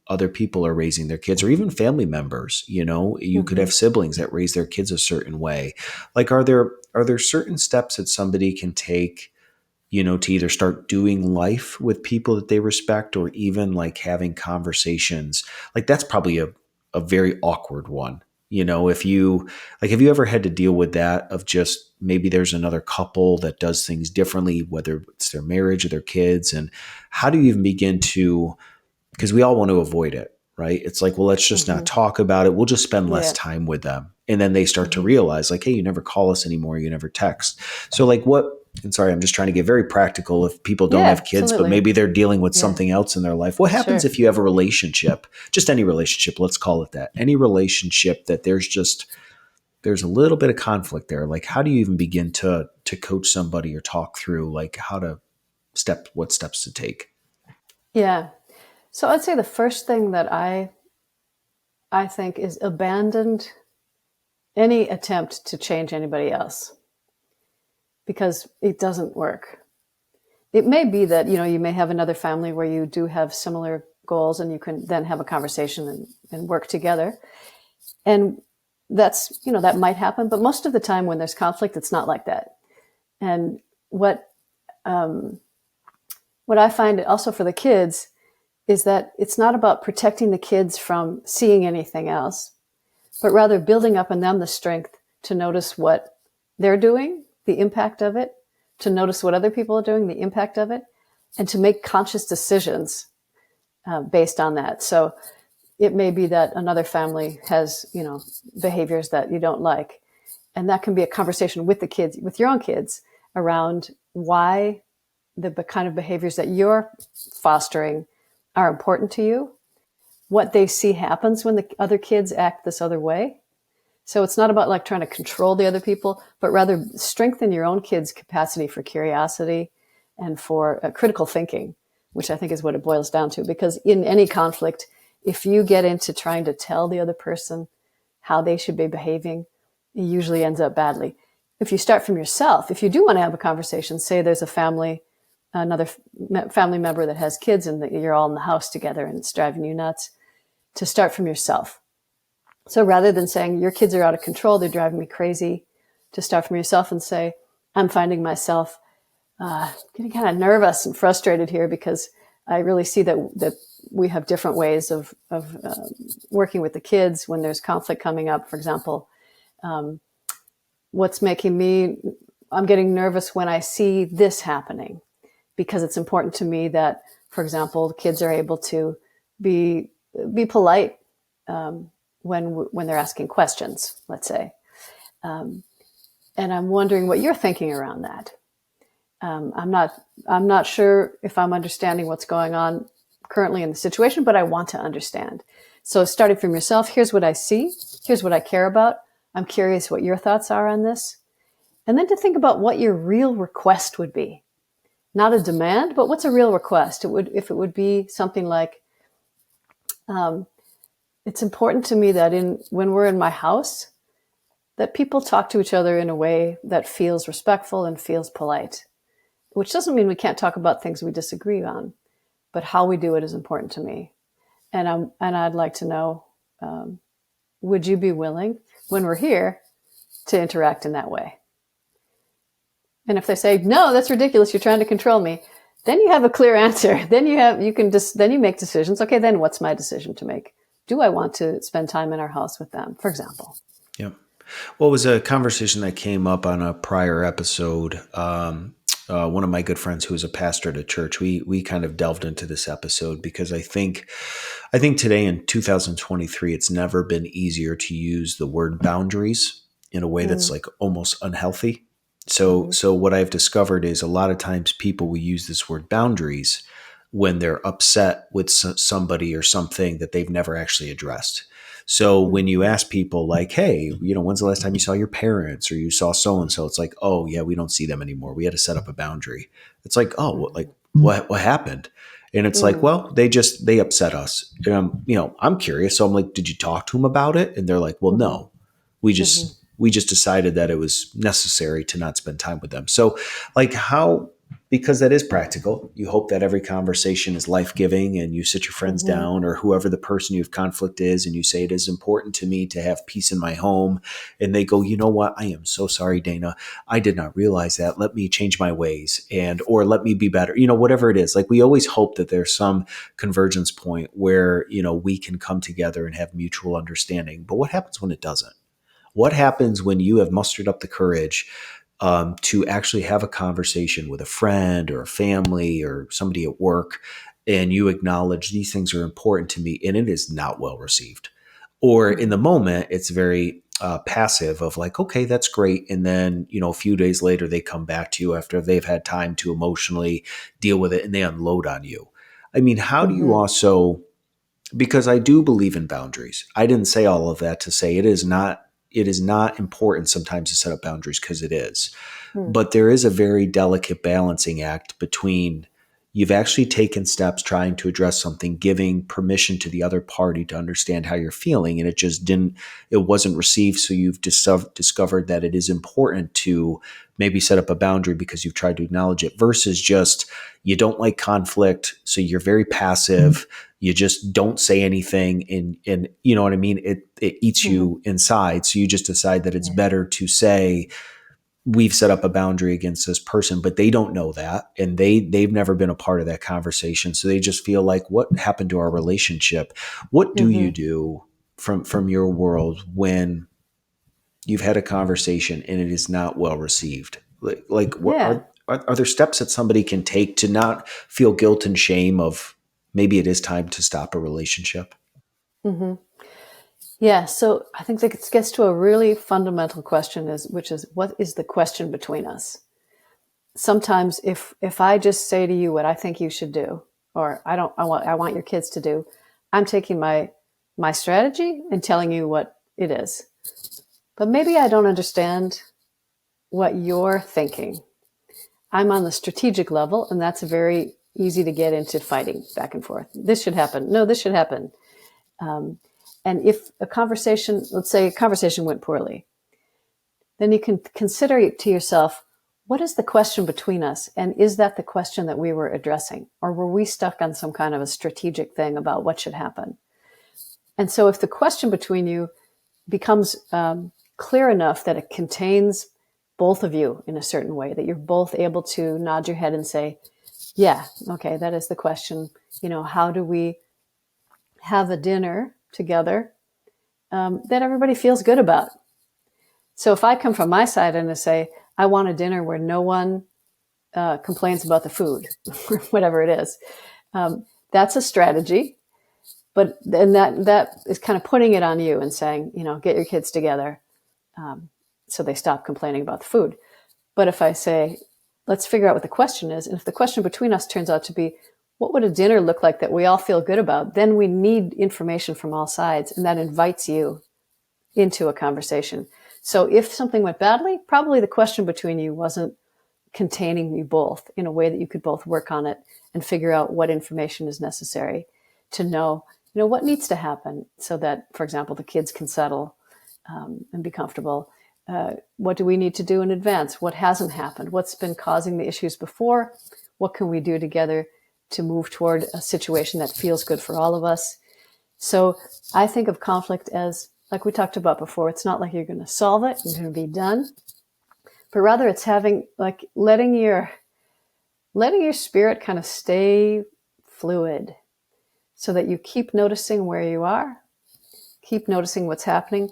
other people are raising their kids, or even family members? You could have siblings that raise their kids a certain way. Like, are there certain steps that somebody can take, to either start doing life with people that they respect, or even like having conversations? Like, that's probably a very awkward one. If you like, have you ever had to deal with that, of just maybe there's another couple that does things differently, whether it's their marriage or their kids? And how do you even begin to, because we all want to avoid it, right? It's like, well, let's just not talk about it. We'll just spend less time with them. And then they start to realize like, hey, you never call us anymore. You never text. So like and sorry, I'm just trying to get very practical. If people don't have kids,
absolutely.
but maybe they're dealing with something else in their life, what happens if you have a relationship, just any relationship, let's call it that, any relationship that there's a little bit of conflict there? Like, how do you even begin to coach somebody or talk through like what steps to take?
Yeah. So I'd say the first thing that I think is abandon any attempt to change anybody else, because it doesn't work. It may be that, you may have another family where you do have similar goals and you can then have a conversation and work together. And that's, that might happen. But most of the time when there's conflict, it's not like that. And what I find also for the kids is that it's not about protecting the kids from seeing anything else, but rather building up in them the strength to notice what they're doing, the impact of it, to notice what other people are doing, the impact of it, and to make conscious decisions based on that. So it may be that another family has, behaviors that you don't like. And that can be a conversation with the kids, with your own kids, around why the kind of behaviors that you're fostering are important to you, what they see happens when the other kids act this other way. So it's not about like trying to control the other people, but rather strengthen your own kids' capacity for curiosity and for critical thinking, which I think is what it boils down to. Because in any conflict, if you get into trying to tell the other person how they should be behaving, it usually ends up badly. If you start from yourself, if you do want to have a conversation, say there's a family, another family member that has kids and that you're all in the house together and it's driving you nuts, to start from yourself. So rather than saying your kids are out of control, they're driving me crazy, to start from yourself and say, I'm finding myself getting kind of nervous and frustrated here because I really see that we have different ways of working with the kids when there's conflict coming up. For example, what's making me, I'm getting nervous when I see this happening, because it's important to me that, for example, the kids are able to be polite when they're asking questions, let's say. And I'm wondering what you're thinking around that. I'm not sure if I'm understanding what's going on currently in the situation, but I want to understand. So starting from yourself, here's what I see. Here's what I care about. I'm curious what your thoughts are on this. And then to think about what your real request would be. Not a demand, but what's a real request? If it would be something like, it's important to me that when we're in my house, that people talk to each other in a way that feels respectful and feels polite, which doesn't mean we can't talk about things we disagree on, but how we do it is important to me. And I'd like to know, would you be willing, when we're here, to interact in that way? And if they say, no, that's ridiculous, you're trying to control me, then you have a clear answer. Then you make decisions. Okay, then what's my decision to make? Do I want to spend time in our house with them, for example?
Yep. Well, it was a conversation that came up on a prior episode. One of my good friends who is a pastor at a church, we kind of delved into this episode because I think today in 2023, it's never been easier to use the word boundaries in a way that's like almost unhealthy. So what I've discovered is a lot of times people will use this word boundaries when they're upset with somebody or something that they've never actually addressed. So when you ask people like, hey, when's the last time you saw your parents or you saw so-and-so? It's like, oh yeah, we don't see them anymore. We had to set up a boundary. It's like, oh, what happened? And it's like, well, they upset us. I'm curious. So I'm like, did you talk to them about it? And they're like, well, no, we just decided that it was necessary to not spend time with them. So like because that is practical. You hope that every conversation is life-giving and you sit your friends down or whoever the person you have conflict is and you say, it is important to me to have peace in my home. And they go, you know what? I am so sorry, Dana. I did not realize that. Let me change my ways or let me be better. Whatever it is. Like we always hope that there's some convergence point where, we can come together and have mutual understanding. But what happens when it doesn't? What happens when you have mustered up the courage to actually have a conversation with a friend or a family or somebody at work, and you acknowledge these things are important to me, and it is not well received? Or in the moment, it's very passive of like, okay, that's great. And then, a few days later, they come back to you after they've had time to emotionally deal with it and they unload on you. I mean, how do you also, because I do believe in boundaries. I didn't say all of that to say it is not important sometimes to set up boundaries, because it is. But there is a very delicate balancing act between you've actually taken steps trying to address something, giving permission to the other party to understand how you're feeling, and it wasn't received. So you've discovered that it is important to maybe set up a boundary because you've tried to acknowledge it, versus just you don't like conflict, so you're very passive. You just don't say anything, and you know what I mean? It eats you inside. So you just decide that it's better to say, we've set up a boundary against this person, but they don't know that. And they've never been a part of that conversation. So they just feel like, what happened to our relationship? What do you do from your world when you've had a conversation and it is not well received? What are there steps that somebody can take to not feel guilt and shame of maybe it is time to stop a relationship?
Yeah, so I think that it gets to a really fundamental question, which is what is the question between us? Sometimes if I just say to you what I think you should do, or I want your kids to do, I'm taking my strategy and telling you what it is. But maybe I don't understand what you're thinking. I'm on the strategic level, and that's very easy to get into fighting back and forth. This should happen. No, this should happen. Um, and if a conversation, let's say a conversation went poorly, then you can consider to yourself, what is the question between us? And is that the question that we were addressing? Or were we stuck on some kind of a strategic thing about what should happen? And so if the question between you becomes clear enough that it contains both of you in a certain way, that you're both able to nod your head and say, yeah, okay, that is the question. How do we have a dinner together that everybody feels good about? So if I come from my side and I say, I want a dinner where no one complains about the food, whatever it is, that's a strategy. But then that is kind of putting it on you and saying, get your kids together so they stop complaining about the food. But if I say, let's figure out what the question is, and if the question between us turns out to be, what would a dinner look like that we all feel good about? Then we need information from all sides, and that invites you into a conversation. So if something went badly, probably the question between you wasn't containing you both in a way that you could both work on it and figure out what information is necessary to know, what needs to happen so that, for example, the kids can settle and be comfortable. What do we need to do in advance? What hasn't happened? What's been causing the issues before? What can we do together to move toward a situation that feels good for all of us? So I think of conflict as, like we talked about before, it's not like you're going to solve it, you're going to be done, but rather it's letting your spirit kind of stay fluid so that you keep noticing where you are, keep noticing what's happening,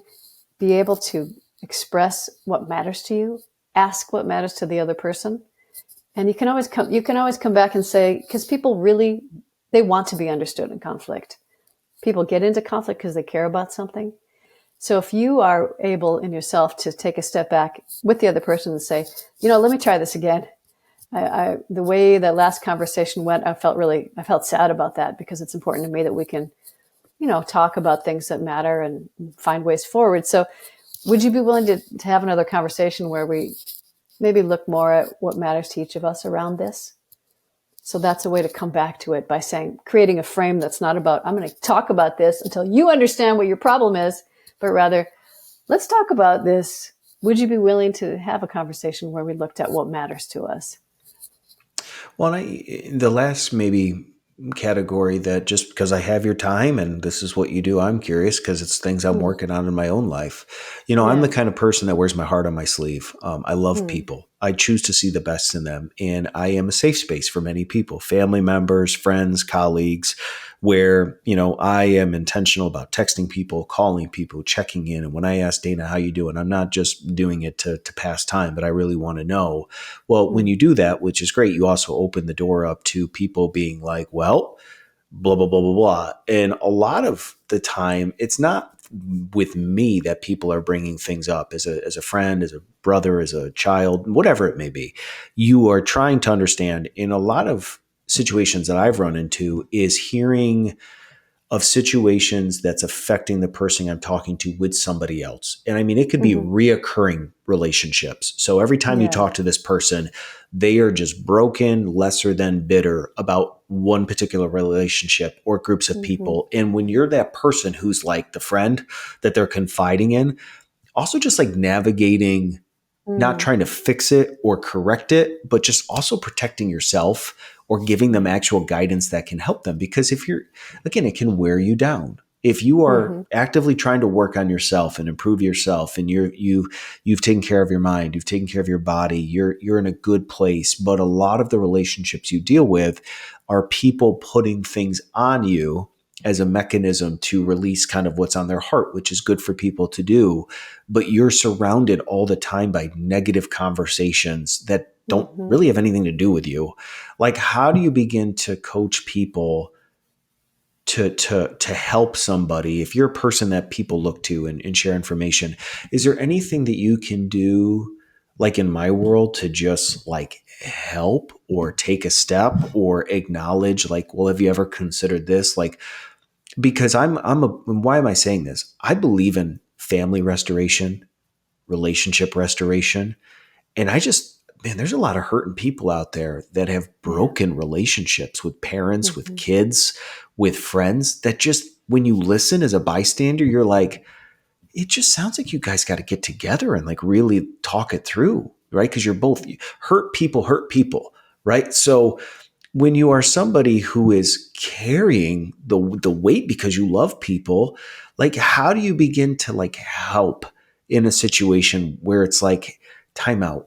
be able to express what matters to you, ask what matters to the other person. And you can always come back and say, because people really, they want to be understood in conflict. People get into conflict because they care about something. So if you are able in yourself to take a step back with the other person and say, let me try this again. The way that last conversation went, I felt sad about that, because it's important to me that we can, talk about things that matter and find ways forward. So would you be willing to have another conversation where we maybe look more at what matters to each of us around this? So that's a way to come back to it by creating a frame that's not about, I'm going to talk about this until you understand what your problem is, but rather, let's talk about this. Would you be willing to have a conversation where we looked at what matters to us?
Well, the last maybe category, that just because I have your time and this is what you do, I'm curious because it's things I'm
Hmm.
working on in my own life. I'm the
Yeah.
kind of person that wears my heart on my sleeve. I love
Hmm.
people. I choose to see the best in them. And I am a safe space for many people, family members, friends, colleagues, where, I am intentional about texting people, calling people, checking in. And when I ask Dana, how you doing? I'm not just doing it to pass time, but I really want to know. Well, when
Hmm.
you do that, which is great, you also open the door up to people being like, well, blah, blah, blah, blah, blah. And a lot of the time, it's not with me that people are bringing things up as a friend, as a brother, as a child, whatever it may be. You are trying to understand, in a lot of situations that I've run into, is hearing of situations that's affecting the person I'm talking to with somebody else. And I mean, it could be
Hmm.
reoccurring relationships. So every time you
Yeah.
talk to this person, they are just broken, lesser than bitter about one particular relationship or groups of
Hmm.
people. And when you're that person who's like the friend that they're confiding in, also just like navigating, not
Hmm.
trying to fix it or correct it, but just also protecting yourself or giving them actual guidance that can help them. Because if you're, again, it can wear you down. If you are
Hmm.
actively trying to work on yourself and improve yourself, and you've taken care of your mind, you've taken care of your body, you're in a good place. But a lot of the relationships you deal with are people putting things on you as a mechanism to release kind of what's on their heart, which is good for people to do. But you're surrounded all the time by negative conversations that don't
Hmm.
really have anything to do with you. Like, how do you begin to coach people to help somebody, if you're a person that people look to and share information, is there anything that you can do, like in my world, to just like help or take a step or acknowledge, like, well, have you ever considered this? Like, because why am I saying this? I believe in family restoration, relationship restoration. And man, there's a lot of hurting people out there that have
Yeah.
broken relationships with parents, with
Hmm.
kids, with friends, that just, when you listen as a bystander, you're like, it just sounds like you guys got to get together and like really talk it through, right? Because you're both hurt people, right? So when you are somebody who is carrying the weight because you love people, like, how do you begin to like help in a situation where it's like, timeout?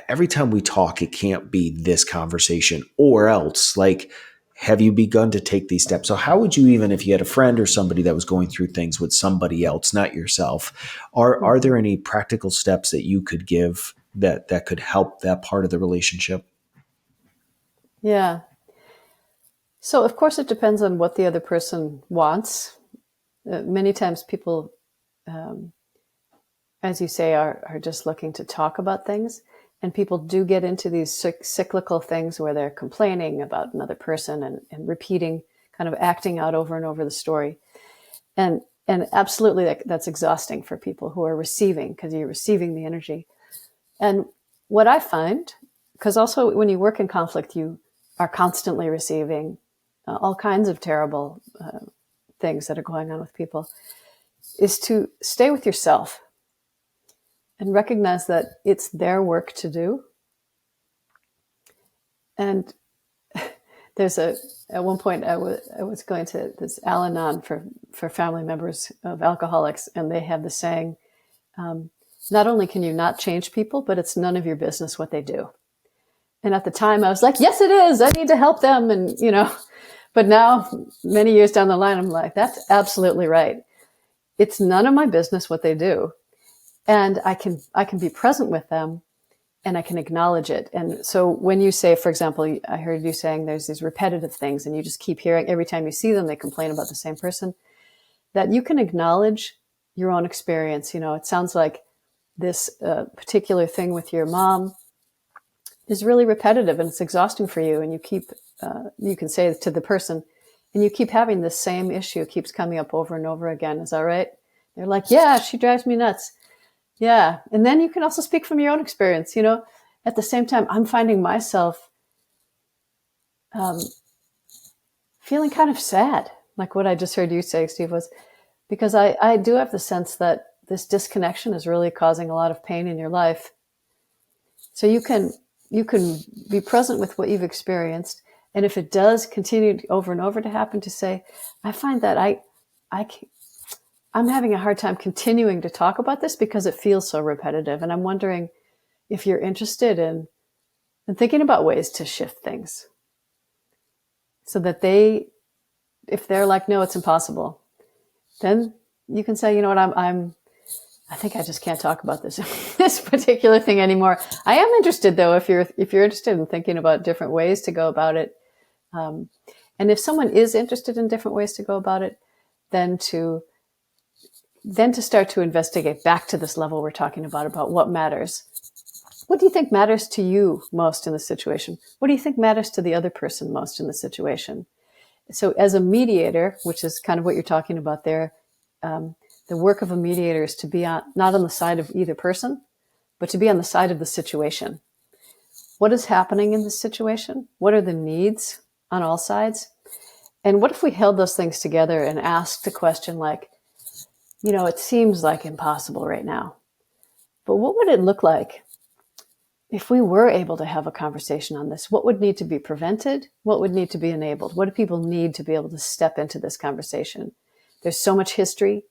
Every time we talk, it can't be this conversation, or else, like, have you begun to take these steps? So how would you, even if you had a friend or somebody that was going through things with somebody else, not yourself, are
Hmm.
there any practical steps that you could give that could help that part of the relationship?
Yeah. So, of course, it depends on what the other person wants. Many times people, um, as you say, are just looking to talk about things. And people do get into these cyclical things where they're complaining about another person and repeating, kind of acting out over and over the story. And absolutely, that's exhausting for people who are receiving, because you're receiving the energy. And what I find, because also when you work in conflict, you are constantly receiving all kinds of terrible things that are going on with people, is to stay with yourself and recognize that it's their work to do. And there's at one point I was going to this Al-Anon for family members of alcoholics, and they have the saying, um, not only can you not change people, but it's none of your business what they do. And at the time I was like, yes, it is. I need to help them. And, but now many years down the line, I'm like, that's absolutely right. It's none of my business what they do. And I can be present with them, and I can acknowledge it. And so when you say, for example, I heard you saying there's these repetitive things and you just keep hearing every time you see them, they complain about the same person, that you can acknowledge your own experience. It sounds like this particular thing with your mom is really repetitive and it's exhausting for you. And you can say to the person, and you keep having the same issue, keeps coming up over and over again. Is that right? They're like, yeah, she drives me nuts. Yeah. And then you can also speak from your own experience. At the same time, I'm finding myself um, feeling kind of sad. Like what I just heard you say, Steve, was because I do have the sense that this disconnection is really causing a lot of pain in your life. So you can be present with what you've experienced. And if it does continue over and over to happen, to say, I find that I, I'm having a hard time continuing to talk about this because it feels so repetitive. And I'm wondering if you're interested in thinking about ways to shift things so that if they're like, no, it's impossible, then you can say, you know what, I think I just can't talk about this, this particular thing anymore. I am interested though, if you're interested in thinking about different ways to go about it. Um, and if someone is interested in different ways to go about it, then to start to investigate back to this level we're talking about what matters. What do you think matters to you most in the situation? What do you think matters to the other person most in the situation? So as a mediator, which is kind of what you're talking about there, um, the work of a mediator is to be not on the side of either person, but to be on the side of the situation. What is happening in this situation? What are the needs on all sides? And what if we held those things together and asked the question like, it seems like impossible right now, but what would it look like if we were able to have a conversation on this? What would need to be prevented? What would need to be enabled? What do people need to be able to step into this conversation? There's so much history.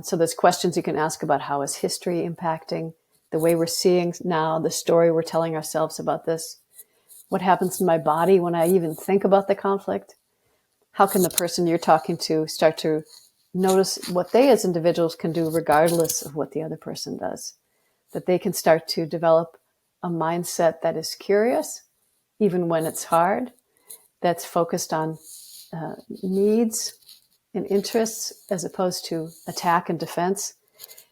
So there's questions you can ask about how is history impacting the way we're seeing now, the story we're telling ourselves about this? What happens to my body when I even think about the conflict? How can the person you're talking to start to notice what they as individuals can do regardless of what the other person does? That they can start to develop a mindset that is curious, even when it's hard, that's focused on needs and interests as opposed to attack and defense,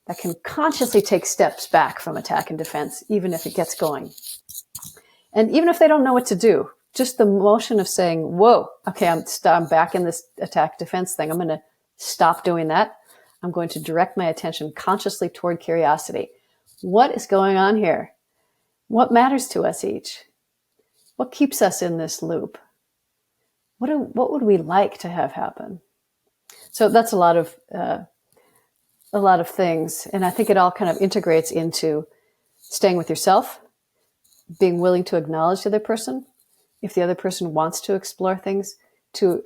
that can consciously take steps back from attack and defense, even if it gets going. And even if they don't know what to do, just the motion of saying, whoa, okay, I'm back in this attack defense thing. I'm going to stop doing that. I'm going to direct my attention consciously toward curiosity. What is going on here? What matters to us each? What keeps us in this loop? What would we like to have happen? So that's a lot of things. And I think it all kind of integrates into staying with yourself, being willing to acknowledge the other person. If the other person wants to explore things, to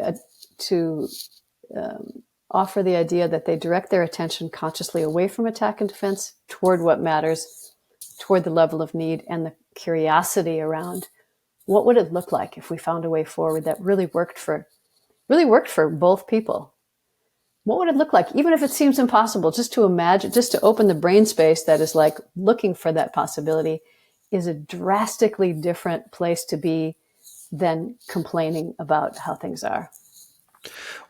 offer the idea that they direct their attention consciously away from attack and defense toward what matters, toward the level of need, and the curiosity around what would it look like if we found a way forward that really worked for both people. What would it look like, even if it seems impossible? Just to imagine, just to open the brain space that is like looking for that possibility is a drastically different place to be than complaining about how things are.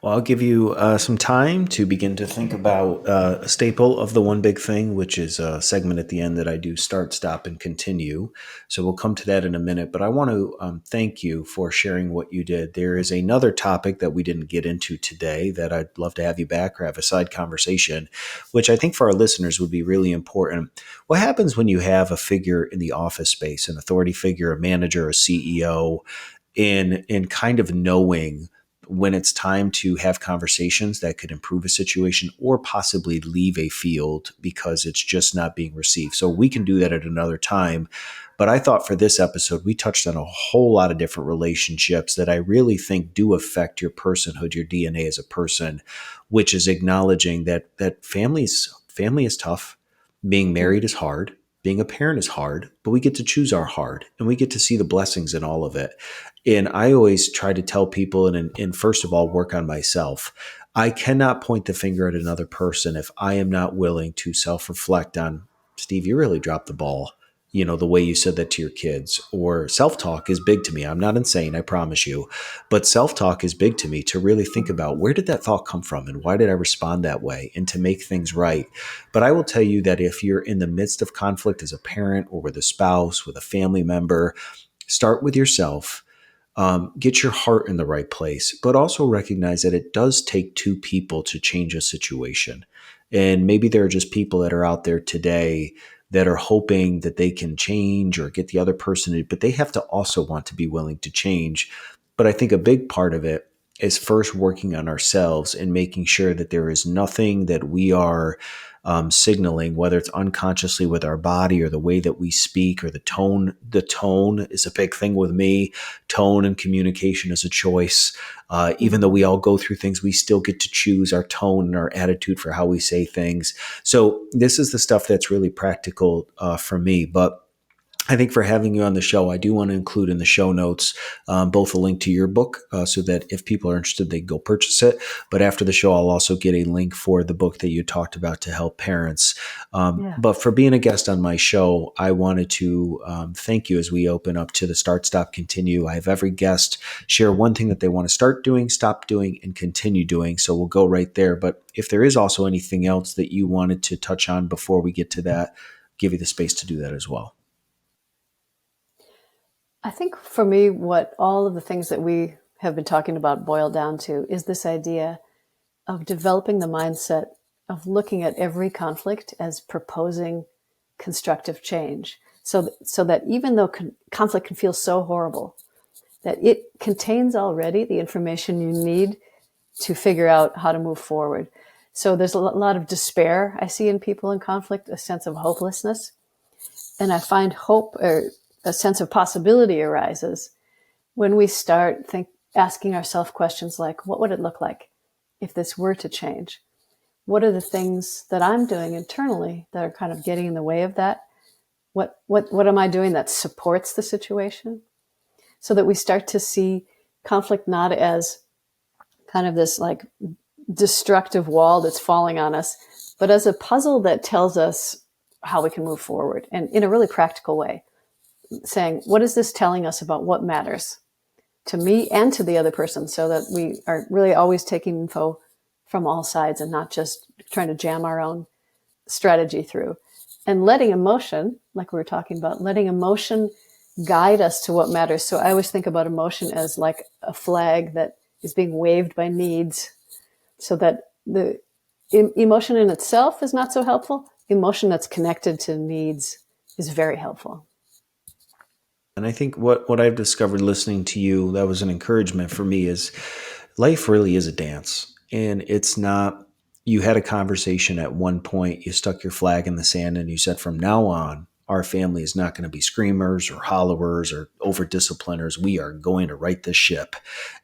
Well, I'll give you some time to begin to think about a staple of the One Big Thing, which is a segment at the end that I do start, stop, and continue. So we'll come to that in a minute. But I want to thank you for sharing what you did. There is another topic that we didn't get into today that I'd love to have you back or have a side conversation, which I think for our listeners would be really important. What happens when you have a figure in the office space, an authority figure, a manager, a CEO, in kind of knowing when it's time to have conversations that could improve a situation or possibly leave a field because it's just not being received. So we can do that at another time. But I thought for this episode, we touched on a whole lot of different relationships that I really think do affect your personhood, your DNA as a person, which is acknowledging that family is tough. Being married is hard. Being a parent is hard, but we get to choose our hard and we get to see the blessings in all of it. And I always try to tell people, and first of all, work on myself. I cannot point the finger at another person if I am not willing to self-reflect on, Steve, you really dropped the ball. The way you said that to your kids. Or self-talk is big to me. I'm not insane, I promise you. But self-talk is big to me, to really think about, where did that thought come from and why did I respond that way, and to make things right. But I will tell you that if you're in the midst of conflict as a parent or with a spouse, with a family member, start with yourself. Get your heart in the right place, but also recognize that it does take two people to change a situation. And maybe there are just people that are out there today that are hoping that they can change or get the other person to, but they have to also want to be willing to change. But I think a big part of it is first working on ourselves and making sure that there is nothing that we are signaling, whether it's unconsciously with our body or the way that we speak or the tone. The tone is a big thing with me. Tone and communication is a choice. Even though we all go through things, we still get to choose our tone and our attitude for how we say things. So this is the stuff that's really practical for me. But I think for having you on the show, I do want to include in the show notes both a link to your book so that if people are interested, they can go purchase it. But after the show, I'll also get a link for the book that you talked about to help parents. But for being a guest on my show, I wanted to thank you as we open up to the start, stop, continue. I have every guest share one thing that they want to start doing, stop doing, and continue doing. So we'll go right there. But if there is also anything else that you wanted to touch on before we get to that, give you the space to do that as well.
I think for me, what all of the things that we have been talking about boil down to is this idea of developing the mindset of looking at every conflict as proposing constructive change. So that even though conflict can feel so horrible, that it contains already the information you need to figure out how to move forward. So there's a lot of despair I see in people in conflict, a sense of hopelessness. And I find hope, or a sense of possibility, arises when we start asking ourselves questions like, what would it look like if this were to change? What are the things that I'm doing internally that are kind of getting in the way of that? What am I doing that supports the situation? So that we start to see conflict not as kind of this like destructive wall that's falling on us, but as a puzzle that tells us how we can move forward, and in a really practical way, saying, what is this telling us about what matters? to me and to the other person, so that we are really always taking info from all sides and not just trying to jam our own strategy through. And letting emotion, like we were talking about, letting emotion guide us to what matters. So I always think about emotion as like a flag that is being waved by needs, so that the emotion in itself is not so helpful. Emotion that's connected to needs is very helpful.
And I think what I've discovered listening to you, that was an encouragement for me, is life really is a dance. And it's not, you had a conversation at one point, you stuck your flag in the sand and you said, from now on, our family is not going to be screamers or hollowers or over discipliners. We are going to right this ship.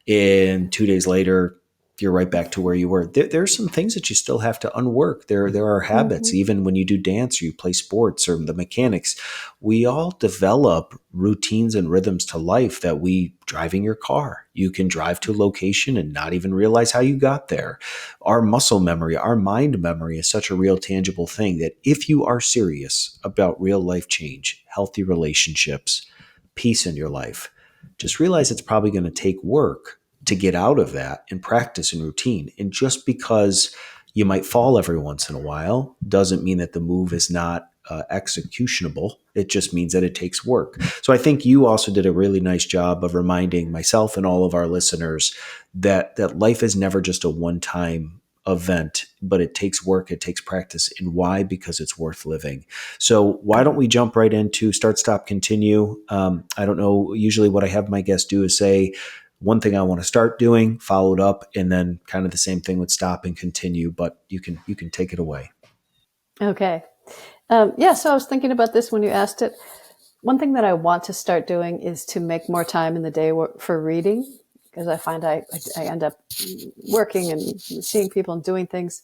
And 2 days later, you're right back to where you were. There's some things that you still have to unwork. There are habits, even when you do dance or you play sports or the mechanics. We all develop routines and rhythms to life that we driving your car. You can drive to a location and not even realize how you got there. Our muscle memory, our mind memory is such a real tangible thing that if you are serious about real life change, healthy relationships, peace in your life, just realize it's probably going to take work to get out of that and practice and routine. And just because you might fall every once in a while doesn't mean that the move is not executionable. It just means that it takes work. So I think you also did a really nice job of reminding myself and all of our listeners that life is never just a one-time event, but it takes work, it takes practice. And why? Because it's worth living. So why don't we jump right into start, stop, continue? I don't know. Usually what I have my guests do is say, one thing I want to start doing, followed up, and then kind of the same thing with stop and continue, but you can take it away.
Okay. Yeah, so I was thinking about this when you asked it. One thing that I want to start doing is to make more time in the day for reading, because I find I end up working and seeing people and doing things,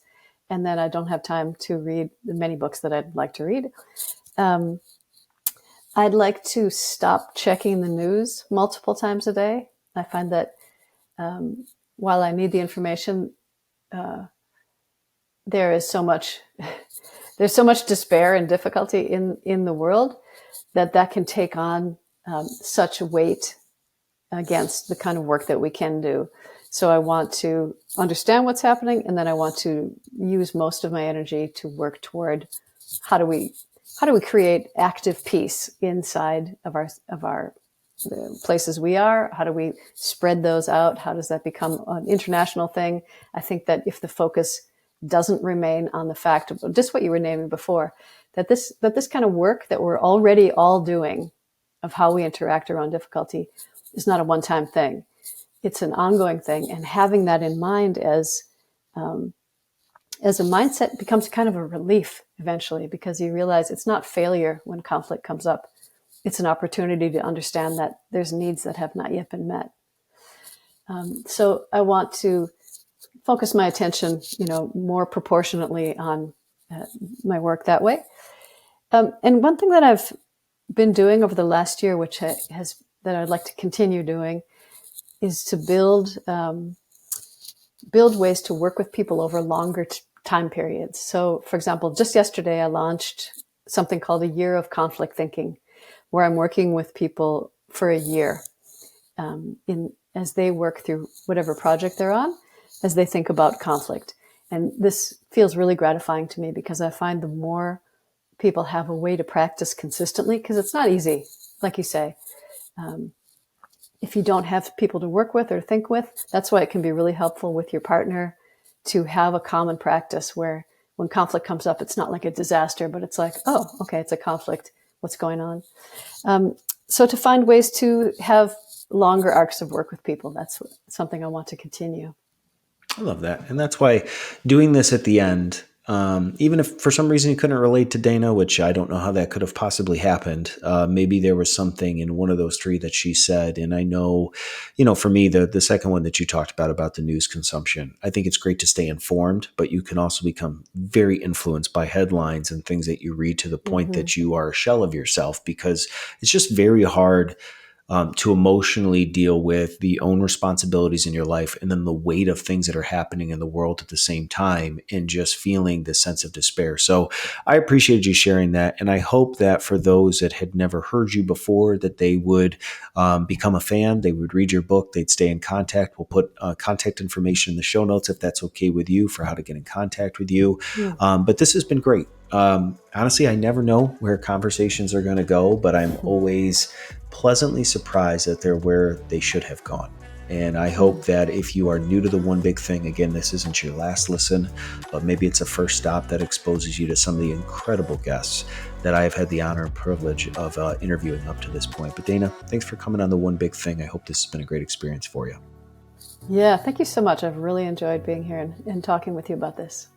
and then I don't have time to read the many books that I'd like to read. I'd like to stop checking the news multiple times a day. I find that while I need the information, there is so much there's so much despair and difficulty in the world that can take on such weight against the kind of work that we can do. So I want to understand what's happening, and then I want to use most of my energy to work toward how do we create active peace inside of our the places we are. How do we spread those out? How does that become an international thing? I think that if the focus doesn't remain on the fact of just what you were naming before, that this kind of work that we're already all doing of how we interact around difficulty is not a one-time thing. It's an ongoing thing. And having that in mind as a mindset becomes kind of a relief eventually, because you realize it's not failure when conflict comes up. It's an opportunity to understand that there's needs that have not yet been met. So I want to focus my attention, more proportionately on my work that way. And one thing that I've been doing over the last year, which that I'd like to continue doing, is to build ways to work with people over longer time periods. So, for example, just yesterday I launched something called a year of conflict thinking, where I'm working with people for a year as they work through whatever project they're on, as they think about conflict. And this feels really gratifying to me, because I find the more people have a way to practice consistently, because it's not easy, like you say. If you don't have people to work with or think with, that's why it can be really helpful with your partner to have a common practice where when conflict comes up, it's not like a disaster, but it's like, oh, okay, it's a conflict. What's going on? So to find ways to have longer arcs of work with people, that's something I want to continue.
I love that. And that's why doing this at the end, even if for some reason you couldn't relate to Dana, which I don't know how that could have possibly happened, maybe there was something in one of those three that she said. And I know, for me, the second one that you talked about the news consumption, I think it's great to stay informed, but you can also become very influenced by headlines and things that you read, to the point that you are a shell of yourself, because it's just very hard to emotionally deal with the own responsibilities in your life and then the weight of things that are happening in the world at the same time and just feeling this sense of despair. So I appreciated you sharing that. And I hope that for those that had never heard you before, that they would become a fan, they would read your book, they'd stay in contact. We'll put contact information in the show notes if that's okay with you for how to get in contact with you.
Mm.
But this has been great. Honestly, I never know where conversations are going to go, but I'm always pleasantly surprised that they're where they should have gone. And I hope that if you are new to the One Big Thing, again, this isn't your last listen, but maybe it's a first stop that exposes you to some of the incredible guests that I have had the honor and privilege of interviewing up to this point. But Dana, thanks for coming on the One Big Thing. I hope this has been a great experience for you.
Yeah, thank you so much. I've really enjoyed being here and talking with you about this.